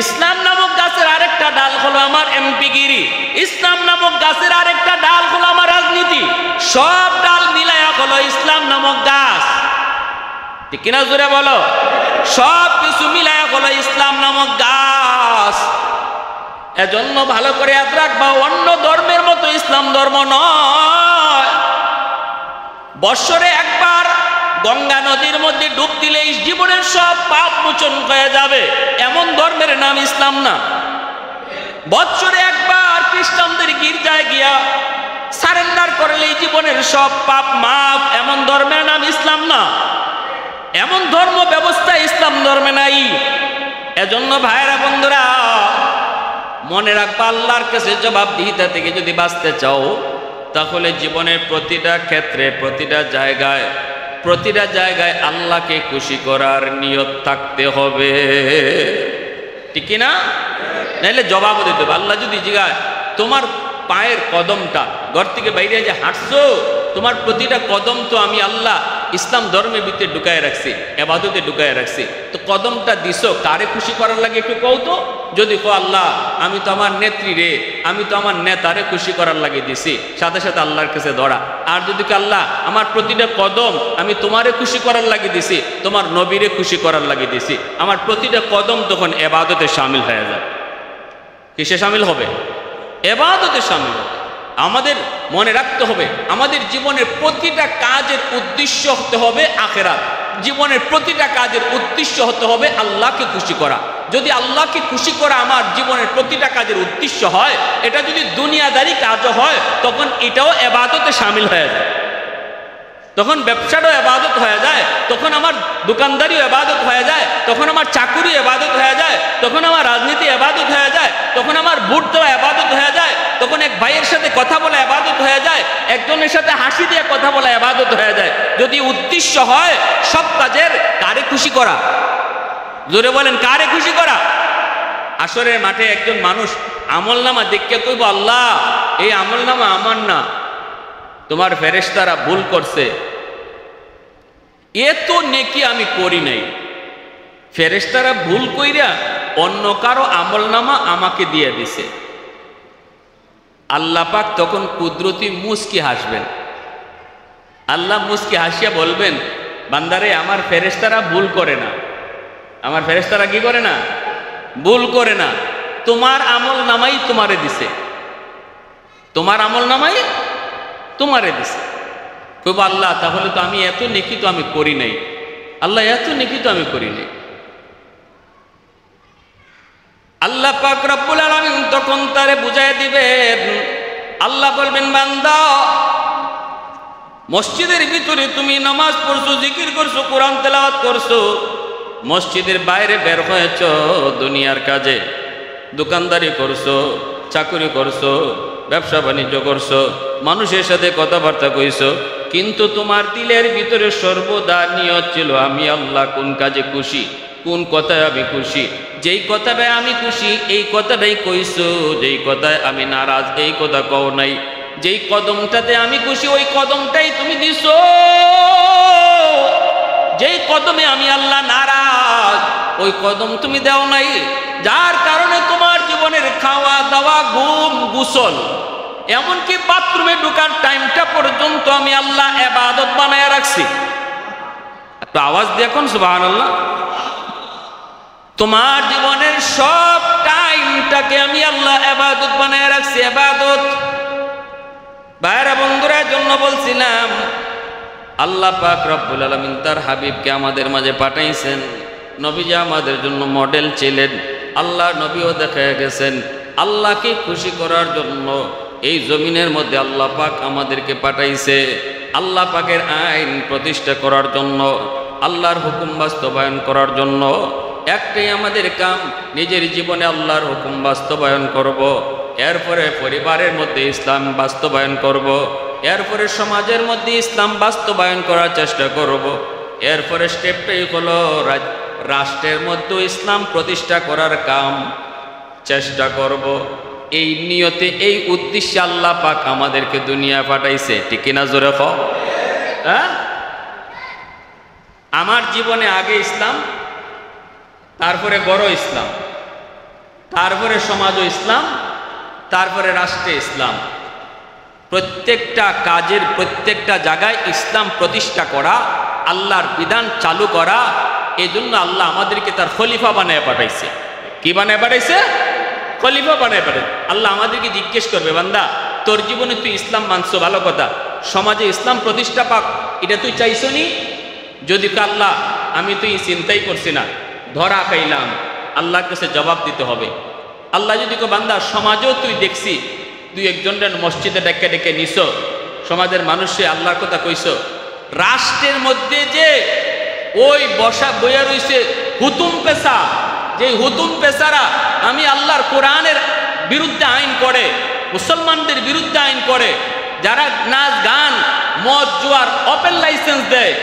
ইসলাম নামক গাছের আরেকটা ডাল হলো আমার এমপিগিরি, ইসলাম নামক গাছের আরেকটা ডাল হলো আমার রাজনীতি। সব ডাল মিলায়া হলো ইসলাম নামক গাছ, ঠিক কিনা জোরে বলো? সব কিছু মিলায়া হলো ইসলাম নামক গাছ। এজন্য ভালো করে ইয়াদ রাখবা, অন্য ধর্মের মতো ইসলাম ধর্ম নয়। বৎসরে একবার গঙ্গা নদীর মধ্যে ডুব দিলে জীবনের সব পাপ মোচন হয়ে যাবে, এমন ধর্মের নাম ইসলাম না। বৎসরে একবার খ্রিস্টানদের গির্জায় গিয়া সারেন্ডার করলে জীবনের সব পাপ মাফ, এমন ধর্মের নাম ইসলাম না। এমন ধর্ম ব্যবস্থা ইসলাম ধর্মে নাই। এজন্য ভাইরা বন্ধুরা, মনে রাখবা, আল্লাহর কাছে জবাবদিহিতা থেকে যদি বাঁচতে চাও, তাহলে জীবনের প্রতিটা ক্ষেত্রে, প্রতিটা জায়গায় আল্লাহকে খুশি করার নিয়ত থাকতে হবে, ঠিক না? নাইলে জবাবও দিতে হবে। আল্লাহ যদি জিজ্ঞাসা, তোমার পায়ের কদমটা ঘর থেকে বাইরে যে হাঁটছো, তোমার প্রতিটা কদম তো আমি আল্লাহ ইসলাম ধর্মের ভিতরে ঢুকায় রাখছে, এবাদতে ঢুকায় রাখছে। তো কদমটা দিছো কারে খুশি করার লাগে একটু কও তো। যদি কো আল্লাহ আমি তো আমার নেত্রী রে, আমি তো আমার নেতারে খুশি করার লাগে দিছি, সাথে সাথে আল্লাহর কাছে ধরা। আর যদি আল্লাহ আমার প্রতিটা কদম আমি তোমারে খুশি করার লাগে দিছি, তোমার নবীরে খুশি করার লাগে দিছি, আমার প্রতিটা কদম তখন এবাদতে শামিল হয়ে যায়। কিসে শামিল হবে? এবাদতে শামিল হবে। আমাদের মনে রাখতে হবে আমাদের জীবনের প্রতিটা কাজের উদ্দেশ্য হতে হবে আখিরাত। জীবনের প্রতিটা কাজের উদ্দেশ্য হতে হবে আল্লাহকে খুশি করা। যদি আল্লাহকে খুশি করা আমার জীবনের প্রতিটা কাজের উদ্দেশ্য হয়, এটা যদি দুনিয়াদারি কাজও হয়, তখন এটাও এবাদতে শামিল হয়ে যায়। তখন ব্যবসাটাও এবাদত হয়ে যায়, তখন আমার দোকানদারিও এবাদত হয়ে যায়, তখন আমার চাকুরি এবাদত হয়ে যায়, তখন আমার রাজনীতি এবাদত হয়ে যায়, তখন আমার ভোট দেওয়া এবাদত হয়ে যায়, তখন এক ভাইয়ের সাথে কথা বলা এবাদত হয়ে যায়, একজনের সাথে হাসি দিয়ে কথা বলা এবাদত হয়ে যায়। যদি উদ্দেশ্য হয় সব কাজের কারে খুশি করা, জোরে বলেন কারে খুশি করা। আসরের মাঠে একজন মানুষ আমলনামা দেখে কইব আল্লাহ এই আমলনামা আমার না, তোমার ফেরেশতারা ভুল করছে, এত নেকি আমি করি নাই, ফেরেশতারা ভুল কইরা অন্য কারো আমলনামা আমাকে দিয়ে দিছে। আল্লাহ পাক তখন কুদরতি মুস্কি হাসবেন। আল্লাহ মুস্কি হাসিয়া বলবেন বান্দারে আমার ফেরেশতারা ভুল করে না, আমার ফেরেশতারা কি করে না? ভুল করে না, তোমার আমলনামাই তোমারে দিছে, তোমার আমলনামাই তোমারে দিছে। কইব আল্লাহ তাহলে তো আমি এত নেকি তো আমি করি নাই, আল্লাহ এত নেকি তো আমি করি নাই। আল্লাহ পাক রব্বুল আলামিন তখন তারে বুঝাই দিবেন। আল্লাহ বলবেন বান্দা মসজিদের ভিতরে তুমি নামাজ পড়ছো, জিকির করছো, কোরআন তেলাওয়াত করছো, মসজিদের বাইরে বের হয়েছ দুনিয়ার কাজে, দোকানদারি করছো, চাকরি করছো, ব্যবসা বাণিজ্য করছো, মানুষের সাথে কথাবার্তা কইছো, কিন্তু তোমার দিলের ভিতরে সর্বদা নিয়ত ছিল আমি আল্লাহ কোন কাজে খুশি, কোন কথায় আমি খুশি, যেই কথাটায় আমি খুশি এই কথাটাই কইছো, যেই কথায় আমি নারাজ এই কথা কও নাই, যেই কদমটাতে আমি খুশি ওই কদমটাই তুমি দিছো, যেই কদমে আমি আল্লাহ নারাজ ওই কদম তুমি দাও নাই। যার কারণে তোমার জীবনের খাওয়া দাওয়া ঘুম গোসল এমনকি বাথরুমে ঢোকার টাইমটা পর্যন্ত আমি আল্লাহ ইবাদত বানায় রাখছি। একটু আওয়াজ দিয়ে এখন সুবহানাল্লাহ। তোমার জীবনের সব টাইমটাকে আমি আল্লাহ ইবাদত বানায় রাখছি। ইবাদত ভাইরা বন্ধুরা জন্য বলছিলাম আল্লাহ পাক রব্বুল আলামিন তার হাবিবকে আমাদের মাঝে পাঠাইছেন। নবীজি আমাদের জন্য মডেল ছিলেন। আল্লাহ নবীও দেখা গেছেন আল্লাহকে খুশি করার জন্য এই জমিনের মধ্যে আল্লাহ পাক আমাদেরকে পাঠাইছে। আল্লাহ পাকের আইন প্রতিষ্ঠা করার জন্য, আল্লাহর হুকুম বাস্তবায়ন করার জন্য। একটাই আমাদের কাম, নিজের জীবনে আল্লাহর হুকুম বাস্তবায়ন করব, এরপরে পরিবারের মধ্যে ইসলাম বাস্তবায়ন করব, এরপরে সমাজের মধ্যে ইসলাম বাস্তবায়ন করার চেষ্টা করব, এরপরে স্টেপটাই হলো রাষ্ট্রের মধ্যে ইসলাম প্রতিষ্ঠা করার কাম চেষ্টা করব। এই নিয়তে এই উদ্দেশ্যে আল্লাহ পাক আমাদেরকে দুনিয়া পাঠাইছে। ঠিক কিনা জোরে কও? হ্যাঁ, আমার জীবনে আগে ইসলাম, তারপরে বড় ইসলাম, তারপরে সমাজ ও ইসলাম, তারপরে রাষ্ট্রে ইসলাম। প্রত্যেকটা কাজের প্রত্যেকটা জায়গায় ইসলাম প্রতিষ্ঠা করা, আল্লাহর বিধান চালু করা, এই জন্য আল্লাহ আমাদেরকে তার খলিফা বানায় পাঠাইছে। কি বানায় পাঠাইছে? খলিফা বানায় পাঠাইছে। আল্লাহ আমাদেরকে জিজ্ঞেস করবে বান্দা তোর জীবনে তুই ইসলাম মানছো ভালো কথা, সমাজে ইসলাম প্রতিষ্ঠা পাক এটা তুই চাইছো নি? যদি আল্লাহ আমি তুই চিন্তাই করছি না, ধরা খাইলাম, আল্লাহর কাছে জবাব দিতে হবে। আল্লাহ যদি কো বান্দা সমাজেও তুই দেখছি তুই একজনের মসজিদে ডেকে ডেকে নিছো, সমাজের মানুষে আল্লাহর কথা কইছো, রাষ্ট্রের মধ্যে যে ওই বসা বইয়া রইছে হুতুম পেশা, যে হুতুম পেশারা আমি আল্লাহর কোরআনের বিরুদ্ধে আইন করে, মুসলমানদের বিরুদ্ধে আইন করে, যারা নাচ গান মদ জুয়ার ওপেন লাইসেন্স দেয়,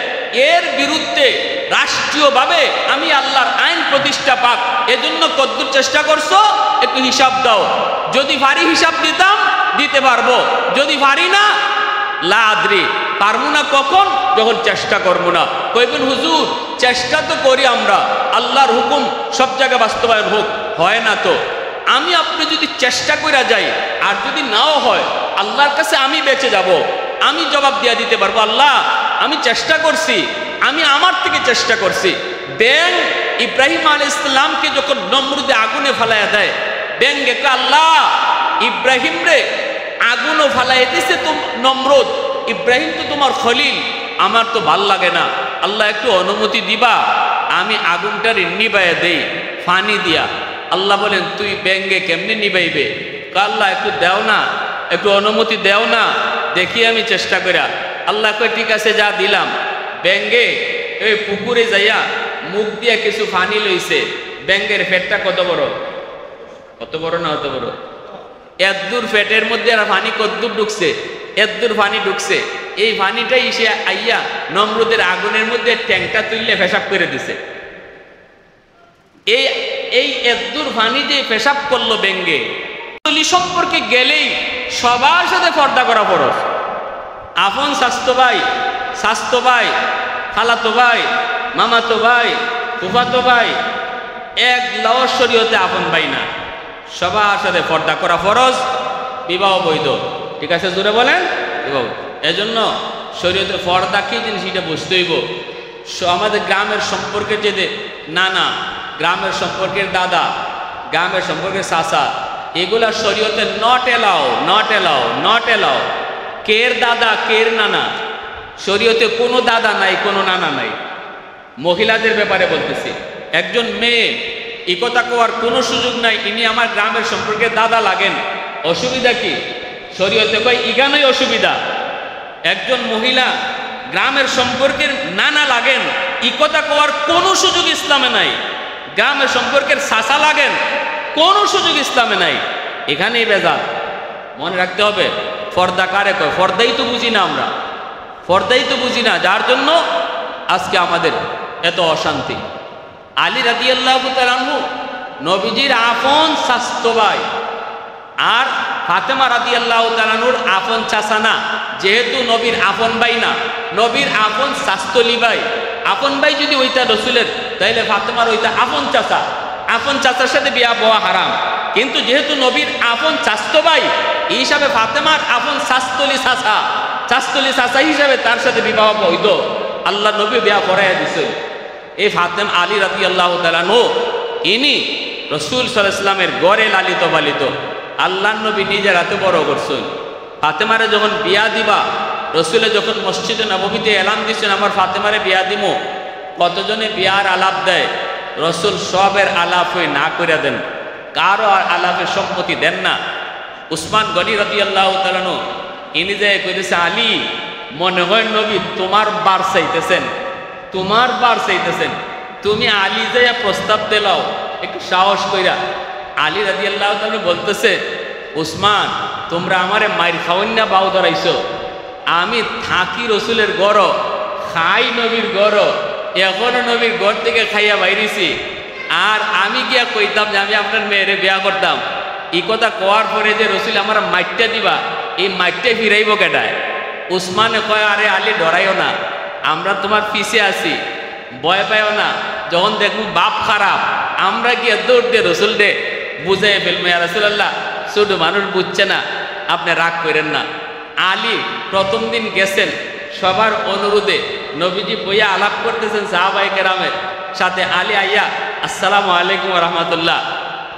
এর বিরুদ্ধে রাষ্ট্রীয়ভাবে আমি আল্লাহর আইন প্রতিষ্ঠা পাক, এজন্য কদ্দুর চেষ্টা করছো একটু হিসাব দাও। যদি ভারী হিসাব দিতাম দিতে পারবো, যদি ভারী না লা আদ্রি, পারবো না কখন যখন চেষ্টা করবো না। কইবেন হুজুর চেষ্টা তো করি আমরা, আল্লাহর হুকুম সব জায়গায় বাস্তবায়ন হোক, হয় না তো। আমি আপনি যদি চেষ্টা করে যাই আর যদি নাও হয়, আল্লাহর কাছে আমি বেঁচে যাব, আমি জবাব দিয়ে দিতে পারবো, আল্লাহ আমি চেষ্টা করছি, আমি আমার থেকে চেষ্টা করছি। ব্যাং ইব্রাহিম আলাইহিস সালামকে যখন নমরুদে আগুনে ফালাইয়া দেয়, ব্যাং কে আল্লাহ ইব্রাহিম রে আগুনও ফালাইয়া দিছে তো নমরুদ, ইব্রাহিম তো তোমার খলিল, আমার তো ভাল লাগে না, আল্লাহ একটু অনুমতি দিবা আমি আগুনটার নিবাইয়া দেই ফানি দিয়া। আল্লাহ বলেন তুই ব্যাঙ্গে কেমনি নিবাইবে? আল্লাহ একটু দেও না, একটু অনুমতি দেও না, দেখি আমি চেষ্টা করা। আল্লাহ কই ঠিক আছে যা দিলাম। ব্যাঙ্গে ওই পুকুরে যাইয়া মুখ দিয়া কিছু ফানি লইছে। ব্যাঙ্গের পেটটা কত বড়, কত বড় না অত বড়, এদ্দুর পেটের মধ্যে আর ফানি কদ্দুর ঢুকছে, এদ্দুর ফানি ঢুকছে। এই ফানিটাই এসে আইয়া নমরুদের আগুনের মধ্যে ট্যাংটা তুললে পেশাব করে দিছে। এই এদ্দুর ফানি দিয়ে পেশাব করলো ব্যাঙ্গে। সম্পর্কে গেলেই সবার সাথে পর্দা করা ফরজ। আপন স্বাস্থ্য ভাই, খালাতো ভাই, মামাতো ভাই, ফুফাতো ভাই, এক লাওয়ার শরীয়তে আপন ভাই না, সবার সাথে পর্দা করা ফরজ, বিবাহ বৈধ। ঠিক আছে জোরে বলেন বিবাহ। এজন্য শরীয়তে পর্দা কি জিনিস এটা বুঝতে হইব। আমাদের গ্রামের সম্পর্কের যে নানা, গ্রামের সম্পর্কের দাদা, গ্রামের সম্পর্কের চাচা, এগুলা শরীয়তে নট এলাও। কের দাদা কের নানা, শরীয়তে কোনো দাদা নাই, কোনো নানা নাই। মহিলাদের ব্যাপারে বলতেছি, একজন মেয়ে এই কথা কোয়ার কোনো সুযোগ নাই ইনি আমার গ্রামের সম্পর্কে দাদা লাগেন, অসুবিধা কি? শরীয়তে কয় ইগানই অসুবিধা। একজন মহিলা গ্রামের সম্পর্কের নানা লাগেন, এই কথা কোয়ার কোনো সুযোগ ইসলামে নাই। গ্রামের সম্পর্কের চাচা লাগেন, কোনো সুযোগ ইসলামে নাই। এখানেই বেজাল। মনে রাখতে হবে পর্দা কারে কয়? পর্দাই তো বুঝি না আমরা, পর্দাই তো বুঝি না, যার জন্য আজকে আমাদের এত অশান্তি। আলী রাদিয়াল্লাহু তাআলা আনহু নবীজির আপন স্বাস্থ্য ভাই, আর ফাতেমা রাদিয়াল্লাহু তাআলা আনহুর আপন চাচা না, যেহেতু নবীর আপন ভাই না, নবীর আপন স্বাস্থ্যলি ভাই। আপন ভাই যদি ওইটা রসুলের, তাইলে ফাতেমার ওইটা আপন চাচা, আপন চাচার সাথে বিয়া বওয়া হারাম। কিন্তু যেহেতু নবীর আপন স্বাস্থ্য ভাই, এই হিসাবে ফাতেমার আপন স্বাস্থ্যলি চাচা হিসাবে তার সাথে বিবাহ বৈধ। আল্লাহ নবী বিয়া করাইয়া দিছেন। এই ফাতেমা আলী রাদিয়াল্লাহু তাআলা আনহু ইনি রসুল সাল্লাল্লাহু আলাইহি ওয়াসাল্লামের গড়ে লালিত পালিত। আল্লাহ নবী নিজের হাতে বড় করছেন। ফাতেমারে যখন বিয়া দিবা, রসুলে যখন মসজিদে নববীতে এলান দিচ্ছেন আমার ফাতেমারে বিয়া দিমো, কতজনে বিয়ার আলাপ দেয়, রসুল সবের আলাপ হয়ে না করে দেন, কারো আলাপের সম্মতি দেন না। উসমান গনি রাদিয়াল্লাহু তাআলা আনহু ইনি যে কইতেছে আলী মনে হয় নবী তোমার বার চাইতেছেন, তুমি আলী যাইয়া প্রস্তাব দিলাও একটু সাহস কইরা। আলী রাদিয়াল্লাহু তাআলা বলতেছে উসমান তোমরা আমারে মাইর খাওয়ান না বাউ ধরাইছো, আমি থাকি রসুলের গড়, খাই নবীর গড়, এখনো নবীর ঘর থেকে খাইয়া বাইরেছি, আর আমি গিয়া কইতাম যে আমি আপনার মেয়েরে বিয়া করতাম, এই কথা কোয়ার পরে যে রসুল আমার মাইটটা দিবা, এই মাইটটা ফিরাইব কেটায়? উসমানে কয় আরে আলী ডরাইও না, আমরা তোমার পিছে আছি, ভয় পাইও না, যখন দেখবো বাপ খারাপ আমরা গিয়ে দৌড় দিয়ে রসুল দে বুঝাই ফেলবো, ইয়া রাসূলুল্লাহ ছোট মানুষ বুঝছে না, আপনি রাগ করেন না। আলী প্রথম দিন গেছেন সবার অনুরোধে, নবীজি বইয়া আলাপ করতেছেন সাহাবায়ে কেরামের সাথে। আলী আইয়া আসসালামু আলাইকুম ওয়া রাহমাতুল্লাহ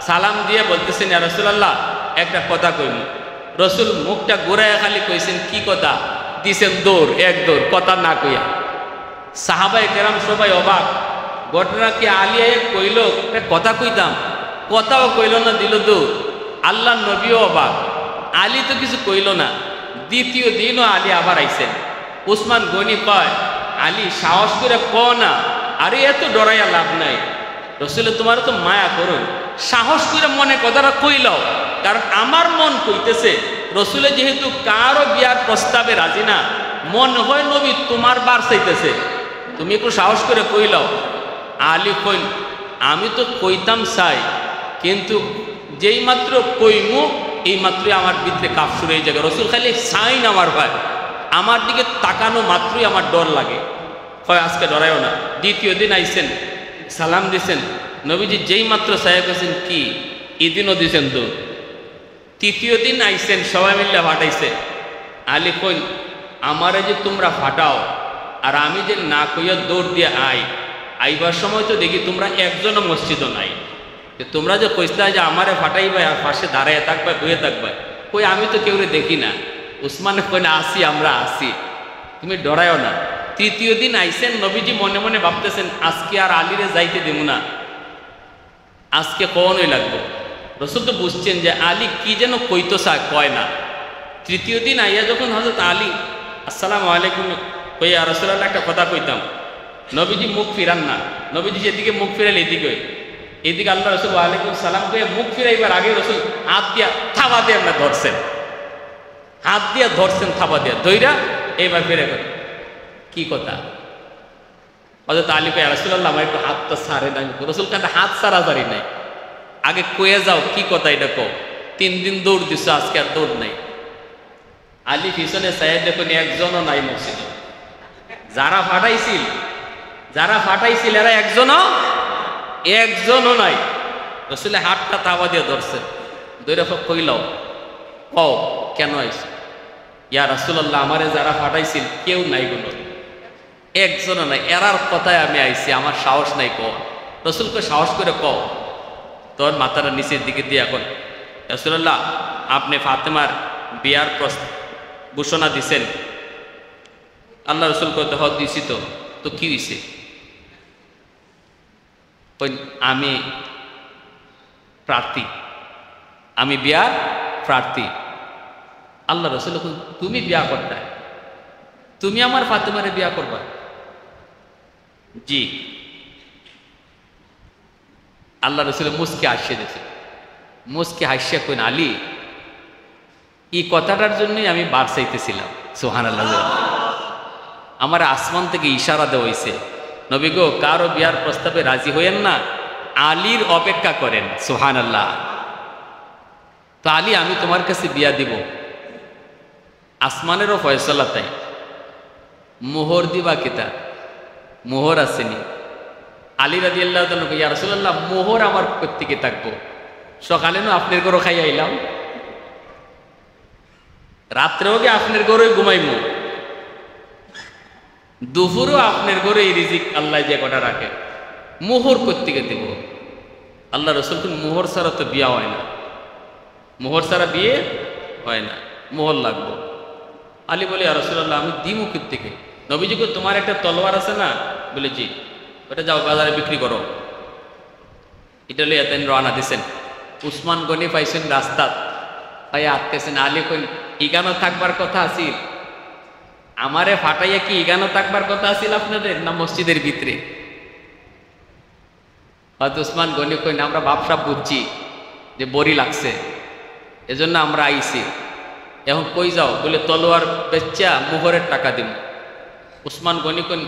সালাম দিয়ে বলতেছেন ইয়া রাসূলুল্লাহ একটা কথা কইব। রসুল মুখটা ঘুরাইয়া খালি কইছেন কি কথা, দিছেন দৌড়, এক দৌড়, কথা না কইয়া। সাহাবায়ে কেরাম সবাই অবাক, ঘটনা কি আলী আইয়া কইল কথা কইতাম, কথাও কইল না, দিল দৌড়। আল্লাহ নবীও অবাক, আলী তো কিছু কইল না। দ্বিতীয় দিনও আলী আবার আইছেন। উসমান গনি কয় আলী সাহস করে ক না, আরে এত ডরাইয়া লাভ নাই, রসুলে তোমার তো মায়া করুন, সাহস করে মনে কথাটা কইলাও, কারণ আমার মন কইতেছে রসুলে যেহেতু কারো বিয়ার প্রস্তাবে রাজি না, মনে হয় নবী তোমার বার চাইতেছে, তুমি একটু সাহস করে কইলাও। আলী কইল আমি তো কইতাম চাই, কিন্তু যেই মাত্র কইমু এই মাত্রই আমার ভিতরে কাপ শুরু হয়ে যাবে। রসুল খালি সাইন আমার ভাই, আমার দিকে তাকানো মাত্রই আমার ডর লাগে, হয় আজকে ডরায়ও না। দ্বিতীয় দিন আইসেন, সালাম দিছেন, নবীজি যেই মাত্র সাহেব আছেন কি এদিনও দিছেন দৌড়। তৃতীয় দিন আইসেন, সবাই মিলে ফাটাইছে। আলী কইন আমারে যে তোমরা ফাটাও আর আমি যে না কইয়া দৌড় দিয়ে আইবার সময় তো দেখি তোমরা একজনও মসজিদও নাই। তোমরা যে কইসলা যে আমারে ফাটাইবা আর পাশে দাঁড়াইয়া থাকবা বইয়ে থাকবা, কই আমি তো কেউ দেখি না। উসমান কই না আসি, আমরা আসি, তুমি ডরায়ও না। তৃতীয় দিন আইসেন, নবীজি মনে মনে ভাবতেছেন আজকে আর আলীরে যাইতে দেব না, আজকে কখনোই লাগবো। রসুল তো বুঝছেন যে আলী কি যেন কইতো চা কয় না। তৃতীয় দিন আইয়া যখন হযরত আলী আসসালামু আলাইকুম কইয়া রাসূলুল্লাহ একটা কথা কইতাম, নবীজি মুখ ফিরান না। নবীজি যেদিকে মুখ ফিরাইলে এদিকে আল্লাহ রসুল ওয়ালাইকুম সালাম কইয়া মুখ ফিরাইবার আগে রসুল হাত দিয়া থাবা দিয়ে আমরা ধরছেন, হাত দিয়া ধরছেন, থাবা দিয়া ধইরা এইবার ফিরে কথা কি কথা। হযরত আলী কই রাসূলুল্লাহ আমার একটু হাতটা ছাড়ে না। রসুল কাছে হাত ছাড়াছাড়ি নাই, আগে কয়ে যাও কি কথা এটা কও। 3 দিন দৌড় দিছো, আজকে আর দৌড় নাই। আলী পিছনে চাইয়ে দেখুন একজনও নাই মসজিদে। যারা ফাটাইছিল এরা একজনও নাই। রসুলের হাতটা তাওয়া দিয়ে ধরছে, ধরে কইলাও কও কেন আইছে। ইয়া রাসূলুল্লাহ আমারে যারা ফাটাইছিল কেউ নাই, কোনো একজনও নাই, এরার কথায় আমি আইছি, আমার সাহস নাই কও। রসুলকে সাহস করে কও। তোর মাথাটা নিচের দিকে দিয়ে এখন রাসূলুল্লাহ আপনি ফাতেমার বিয়ার ঘোষণা দিছেন। আল্লাহ রসুল কইতে হ দিছি তো কি হইছে। আমি প্রার্থী, আমি বিয়ার প্রার্থী। আল্লাহ রসুল তুমি বিয়া করতে, তুমি আমার ফাতেমারে বিয়া করবা? জি। আল্লাহ রসুল মুসকে হাসিয়ে দিয়েছে, মুসকে হাসিয়া কইন আলী এই কথাটার জন্যই আমি বার চাইতেছিলাম। সুবহানাল্লাহ। আমার আসমান থেকে ইশারা দেওয়া হয়েছে, নবী গো কারো বিয়ার প্রস্তাবে রাজি হইয়েন না, আলীর অপেক্ষা করেন। সুবহানাল্লাহ। তো আলী আমি তোমার কাছে বিয়া দিব, আসমানেরও ফয়সালা তাই। মোহর দিবা কিতা? মোহর আসেনি। আলী রাদিয়াল্লাহু তাআলা ইয়া রাসূলুল্লাহ মোহর আমার প্রত্যেকে থাকবো, সকালে না আপনার ঘরও খাই আইলাম, রাত্রেও কি আপনার ঘরেই ঘুমাইমু, দুপুরও আপনার ঘরে এই রিজিক আল্লাহ যে কটা রাখে, মোহর প্রত্যেকে দেব। আল্লাহ রসুল মোহর ছাড়া তো বিয়া হয় না, মোহর ছাড়া বিয়ে হয় না, মোহর লাগবো। আলী বলে ইয়া রাসূলুল্লাহ আমি দিমু থেকে। নবীজি কো তোমার একটা তলোয়ার আছে না? বলে জি। ওটা যাও বাজারে বিক্রি করো। এটা লইয়া তেন রওনা দিছেন। উসমান গনি পাইছেন রাস্তাত, ভাই আটকেছেন। আলী কইন ইগানো থাকবার কথা আছিল, আমারে ফাটাইয়া কি ইগানো থাকবার কথা আছিল আপনাদের না মসজিদের ভিতরে? হয়তো উসমান গনি কইন আমরা ভাবসাব বুঝছি যে বড়ি লাগছে, এজন্য আমরা আইছি। এখন কই যাও? বলে তলোয়ার বেচা মোহরের টাকা দিব। উসমান গনি কইন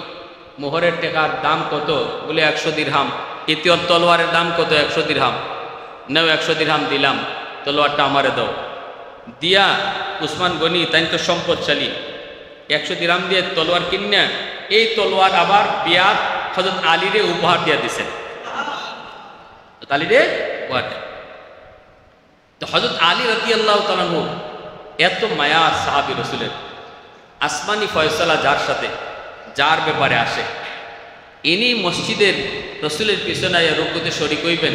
মোহরের টাকার দাম কত? বলে 100 দিরহাম। এতে তলোয়ারের দাম কত? 100 দিরহাম। নাও 100 দিরহাম দিলাম, তলোয়ারটা আমারে দাও। দিয়া উসমান গনি তাই তো সম্পদশালী, 100 দিরহাম দিয়ে তলোয়ার কিনে এই তলোয়ার আবার বিয়াত হযরত আলীরে উপহার দিয়া দিছেন। আলীরে উপহার দেন। তো হযরত আলী রাদিয়াল্লাহু তাআলা এত মায়া সাহাবী রসুলের, আসমানি ফয়সালা যার সাথে যার ব্যাপারে আসে, ইনি মসজিদের রসুলের পিছনে রুকুতে শরীক হইবেন।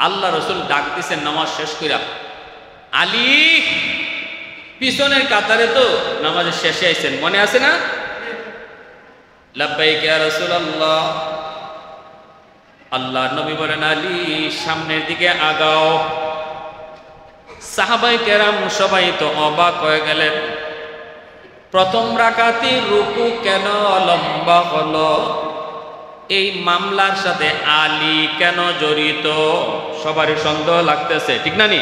আল্লাহ রসুল ডাক দিছেন নামাজ শেষ কইরা, আলী পিছনের কাতারে তো নামাজের শেষে আইছেন, মনে আছে না? লাব্বাইক ইয়া রাসূলুল্লাহ। আল্লাহ নবী বলেন আলী সামনের দিকে আগাও। সাহাবায়ে কেরাম সবাই তো অবাক হয়ে গেলেন, প্রথম রাকাতে রুকু কেন লম্বা হলো? এই মামলার সাথে আলী কেন জড়িত? সবারই সন্দেহ লাগতেছে, ঠিক না নি?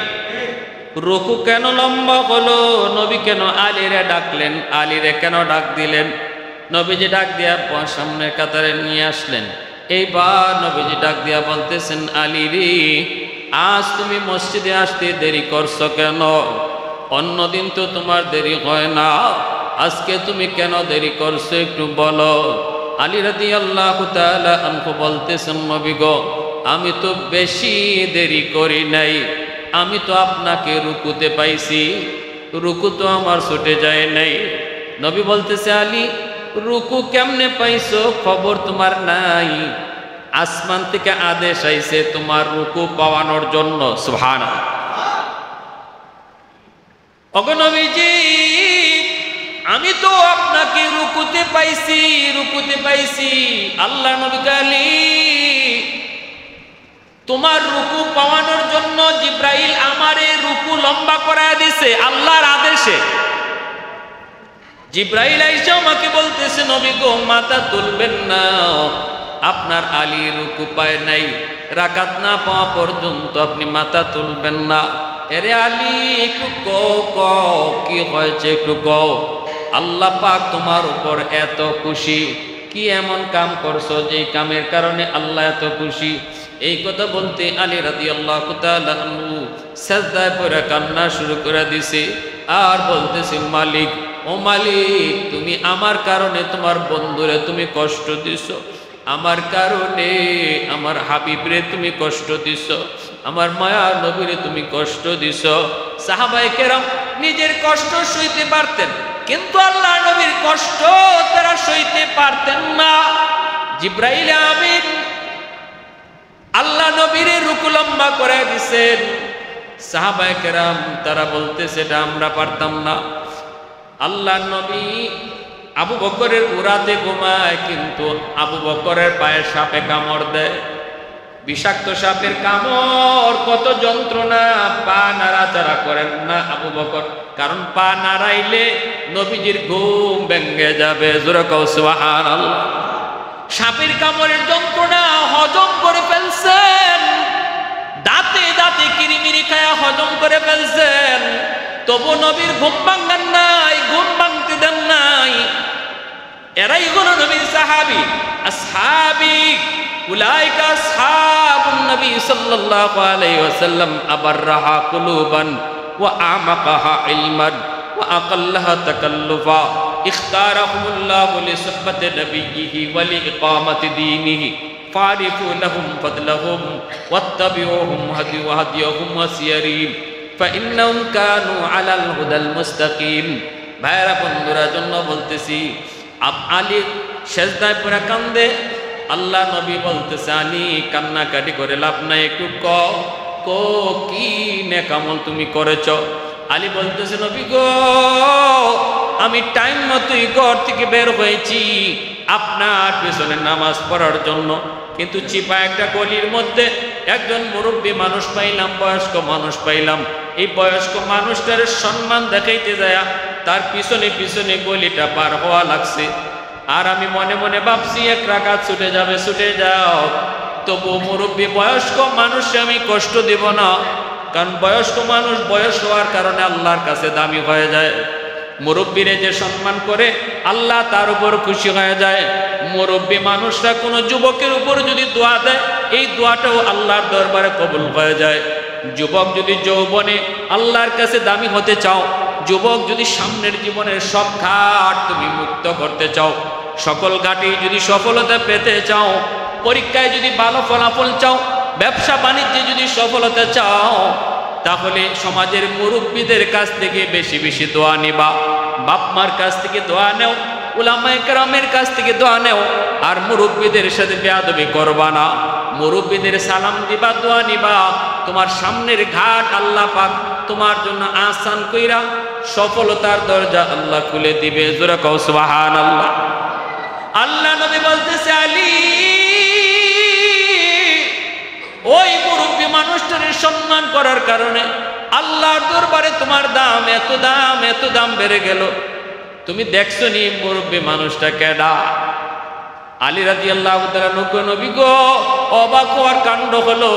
রুকু কেন লম্বা হলো? নবী কেন আলীরে ডাকলেন? আলীরে কেন ডাক দিলেন? নবীজি ডাক দিয়া সামনের কাতারে নিয়ে আসলেন। এইবার নবীজি ডাক দিয়া বলতেছেন, আলী রে আজ তুমি মসজিদে আসতে দেরি করছো কেন? অন্যদিন তো তোমার দেরি হয় না, আজকে তুমি কেন দেরি করছো একটু বলো। আলী রাদিয়াল্লাহু তাআলা আনহু বলতেছেন, নবী গো, আমি তো বেশি দেরি করি নাই, আমি তো আপনাকে রুকুতে পাইছি, রুকু তো আমার ছুটে যায় নাই। নবী বলতেছে, আলী রুকু কেমনে পাইছো, খবর তোমার নাই, আসমান থেকে আদেশ আইছে তোমার রুকু পাওয়ানোর জন্য। সুবহানাল্লাহ। ওগো নবীজি, আমি তো আপনাকে রুকুতে পাইছি, রুকুতে পাইছি। আল্লাহ নবী আলী, তোমার রুকু পাওয়ানোর জন্য জিব্রাইল আমারে রুকু লম্বা করায় দিছে আল্লাহর আদেশে। জিব্রাইল আইসা আমাকে বলতেছে, নবী গো, মাথা তুলবেন না, আপনার আলী রুকু পায় নাই, রাকাত না পাওয়া পর্যন্ত আপনি মাথা তুলবেন না। এরে আলী, একটু কও কি হয়েছে, একটু কও। আল্লাহ পাক তোমার উপর এত খুশি, কি এমন কাম করছো যে কামের কারণে আল্লাহ এত খুশি। এই কথা বলতে আলী রাদিয়াল্লাহু তাআলা আনহু সিজদায় পড়ে কান্না শুরু করে দিছে আর বলতেছে, মালিক, ও মালিক, তুমি আমার কারণে তোমার বন্ধুরে তুমি কষ্ট দিছো, আমার কারণে আমার হাবিবরে তুমি কষ্ট দিছো, আমার মায়ার নবীরে তুমি কষ্ট দিছো। সাহাবায়ে কেরাম নিজের কষ্ট সইতে পারতেন, কিন্তু আল্লাহ নবীর কষ্ট তারা সইতে পারতেন না। জিব্রাইল আমিন আল্লাহ নবীর রুকু লম্বা করে দিছেন। সাহাবায়ে কেরাম তারা বলতেছে, এটা আমরা পারতাম না। আল্লাহ নবী আবু বকরের উরাতে ঘুমায়, কিন্তু আবু বকরের পায়ে সাপে কামড় দেয়, বিষাক্ত সাপের কামড়, কত যন্ত্রণা। পা নাড়াচাড়া করেন না আবু বকর, কারণ পা নাড়াইলে নবীজির ঘুম ভেঙে যাবে। জোরে কও সুবহানাল্লাহ। সাপের কামড়ের যন্ত্রণা হজম করে ফেলছেন, দাঁতে দাঁতে কিরিমিরি খায়া হজম করে ফেলছেন, তবু নবীর ঘুম ভাঙান নাই, ঘুম ভাঙতে দেন নাই। এরাই হলো নবীর সাহাবী, আসহাবী, উলাইকা আসহাবুন নবী সাল্লাল্লাহু আলাইহি ওয়াসাল্লাম, আবাররাহা কুলুবান ওয়া আমাকাহা ইলমান ওয়া আকাল্লাহা তাকাল্লুফা, ইখতারাহুমুল্লাহু লিসুহবাতি নবিয়্যিহি ওয়া লিইকামাতি দীনিহি, ফারিফু লাহুম ফাদলাহুম ওয়াত্তাবিউহুম হাদিয়াহুম ওয়া সিয়ারিহিম ফাইন্নাহুম কানু আলাল হুদাল মুস্তাকিম। ভাইরা বন্ধুরা, জন্য বলতেছি, আলী সেজদায় পড়ে কান্দে। আল্লাহ নবী বলতেছে, আলী কান্নাকাটি করে লাভ নাই, একটু কো কি নেকামল তুমি করেছ। আলী বলতেছে, নবী গো, আমি টাইম মতোই ঘর থেকে বের হয়েছি আপনার পেছনে নামাজ পড়ার জন্য, কিন্তু চিপা একটা গলির মধ্যে একজন মুরব্বী মানুষ পাইলাম, বয়স্ক মানুষ পাইলাম। এই বয়স্ক মানুষটার সম্মান দেখাইতে যায় তার পিছনে পিছনে গলিটা পার হওয়া লাগছে। আর আমি মনে মনে ভাবছি, এক রাকাত ছুটে যাবে, ছুটে যাও, তবু মুরব্বী বয়স্ক মানুষকে আমি কষ্ট দিব না, কারণ বয়স্ক মানুষ বয়স হওয়ার কারণে আল্লাহর কাছে দামি হয়ে যায়। মুরব্বীরে যে সম্মান করে আল্লাহ তার উপর খুশি হয়ে যায়। মুরব্বী মানুষরা কোনো যুবকের উপর যদি দোয়া দেয়, এই দোয়াটাও আল্লাহর দরবারে কবুল হয়ে যায়। যুবক যদি যৌবনে আল্লাহর কাছে দামি হতে চাও, যুবক যদি সামনের জীবনের সব ঘাট তুমি মুক্ত করতে চাও, সকল ঘাটে যদি সফলতা পেতে চাও, পরীক্ষায় যদি ভালো ফলাফল চাও, ব্যবসা বাণিজ্যে যদি সফলতা চাও, তাহলে সমাজের মুরব্বীদের কাছ থেকে বেশি বেশি দোয়া নিবা। বাপ মার কাছ থেকে দোয়া নেও, উলামায়ে কেরামের কাছ থেকে দোয়া নেও, আর মুরব্বীদের সাথে বেয়াদবি করবা না। মুরব্বীদের সালাম দিবা, দোয়া নিবা। তোমার সামনের ঘাট আল্লাহ পাক তোমার জন্য আসান কইরা সফলতার দরজা আল্লাহ খুলে দিবে। জোরে কও সুবহানাল্লাহ। আল্লাহ নবী বলতেছে, আলী, ওই মুরব্বী মানুষটার সম্মান করার কারণে আল্লাহর দরবারে তোমার দাম, এত দাম, এত দাম বেড়ে গেল। তুমি দেখছো নি মুরব্বী মানুষটা কেডা? আলী রাদিয়াল্লাহু তাআলা নবী গো, অবাক হওয়ার কাণ্ড হলো,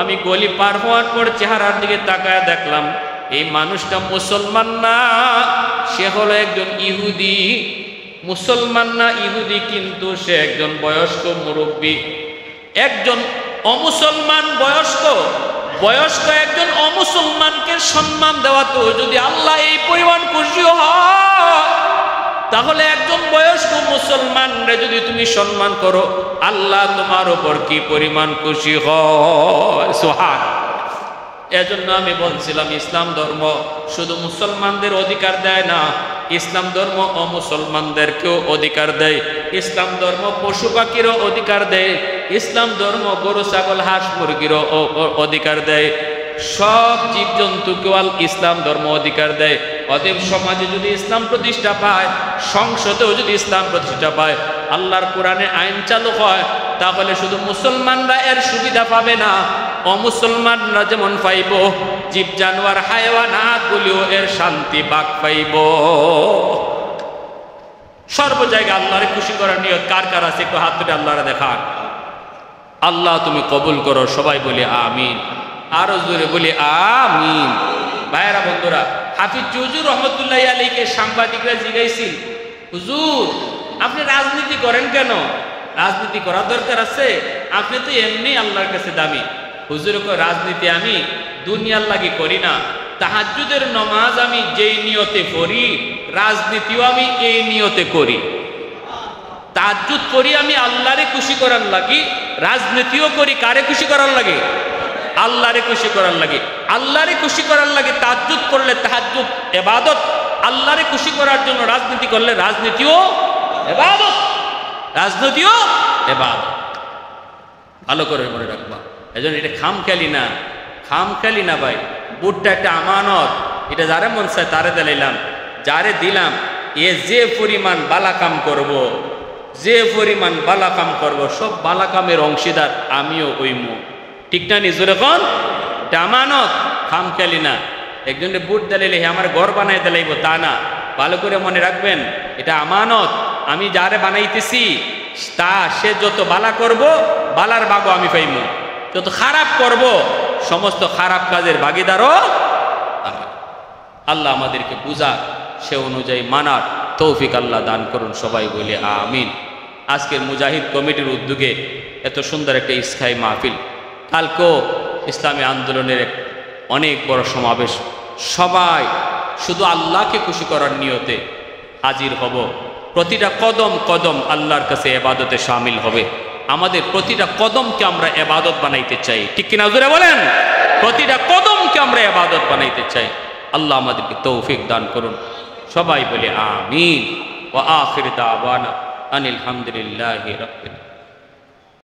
আমি গলি পার হওয়ার পর চেহারার দিকে তাকায় দেখলাম এই মানুষটা মুসলমান না, সে হলো একজন ইহুদি। মুসলমান না, ইহুদি, কিন্তু সে একজন বয়স্ক মুরব্বী। একজন অমুসলমান বয়স্ক একজন অমুসলমানকে সম্মান দেওয়া, তো যদি আল্লাহ এই পরিমাণ খুশি হয়, তাহলে একজন বয়স্ক মুসলমানরে যদি তুমি সম্মান করো, আল্লাহ তোমার উপর কি পরিমাণ খুশি হয়। সুবহান। এজন্য আমি বলছিলাম ইসলাম ধর্ম শুধু মুসলমানদের অধিকার দেয় না, ইসলাম ধর্ম অমুসলমানদেরকেও অধিকার দেয়। ইসলাম ধর্ম পশু পাখিরও অধিকার দেয়, ইসলাম ধর্ম গরু ছাগল হাঁস মুরগিরও অধিকার দেয়, সব জীবজন্তুকেও ইসলাম ধর্ম অধিকার দেয়। অতএব সমাজে যদি ইসলাম প্রতিষ্ঠা পায়, সংসদেও যদি ইসলাম প্রতিষ্ঠা পায়, আল্লাহর কোরআনে আইন চালু হয়, তাহলে শুধু মুসলমানরা এর সুবিধা পাবে না, অমুসলমানরা যেমন পাইব, জীব জানোয়ার হায়াওয়ানাতগুলিও এর শান্তি বাক পাইব। সর্ব জায়গায় আল্লাহরে খুশি করার নিয়ত কার কার আছে একটু হাত তুলে আল্লাহরে দেখান। আল্লাহ তুমি কবুল করো। সবাই বলি আমিন, আরো জোরে বলি আমিন। ভাইয়েরা বন্ধুরা, হাফিজ হুজুর রহমতুল্লাহ আলাইকে সাংবাদিকরা জিজ্ঞাসিল, হুজুর আপনি রাজনীতি করেন কেন? রাজনীতি করার দরকার আছে? আপনি তো এমনি আল্লাহর কাছে দামি। হুজুর কয়, রাজনীতি আমি দুনিয়ার লাগি করি না, তাহাজ্জুদের নামাজ আমি যেই নিয়তে পড়ি, রাজনীতিও আমি এই নিয়তে করি। তাহাজ্জুদ করি আমি আল্লাহরে খুশি করার লাগি, রাজনীতিও করি কারে খুশি করার লাগে? আল্লাহরে খুশি করার লাগে। আল্লাহরে খুশি করার লাগে তাহাজ্জুদ করলে তাহাজ্জুদ ইবাদত, আল্লাহরে খুশি করার জন্য রাজনীতি করলে রাজনীতিও ইবাদত, রাজনীতিও ইবাদত। ভালো করে মনে রাখবা। এজন্য এটা খামখেয়ালি না, খামখেয়ালি না ভাই। বুটটা একটা আমানত, এটা যারে মন চায় তারে দিলাম, যারে দিলাম এ যে পরিমাণ বালাকাম করব, যে পরিমাণ বালাকাম করব, সব বালাকামের অংশীদার আমিও হইমু। ঠিক না? নিজের এখন এটা আমানত, খামখেয়ালি না। একজনের বুট দিলে হে আমার ঘর বানাই দিলাইব তা না, ভালো করে মনে রাখবেন এটা আমানত। আমি যারে বানাইতেছি তা সে যত বালা করব, বালার বাগও আমি পাইমু, যত খারাপ করব সমস্ত খারাপ কাজের ভাগিদারও আমি। আল্লাহ আমাদেরকে বুঝা, সে অনুযায়ী মানার তৌফিক আল্লাহ দান করুন। সবাই বলি আমিন। আজকের মুজাহিদ কমিটির উদ্যোগে এত সুন্দর একটা স্থায়ী মাহফিল, কালকেও ইসলামী আন্দোলনের অনেক বড় সমাবেশ। সবাই শুধু আল্লাহকে খুশি করার নিয়তে হাজির হব। প্রতিটা কদম কদম আল্লাহর কাছে ইবাদতে শামিল হবে। আমাদের প্রতিটা কদমকে আমরা ইবাদত বানাইতে চাই, ঠিক কিনা হুজুরে বলেন? প্রতিটা কদমকে আমরা ইবাদত বানাইতে চাই। আল্লাহ আমাদেরকে তৌফিক দান করুন। সবাই বলে আমিন। ওয়া আখির দাওয়ানা আনিল হামদুলিল্লাহি রাব্বিল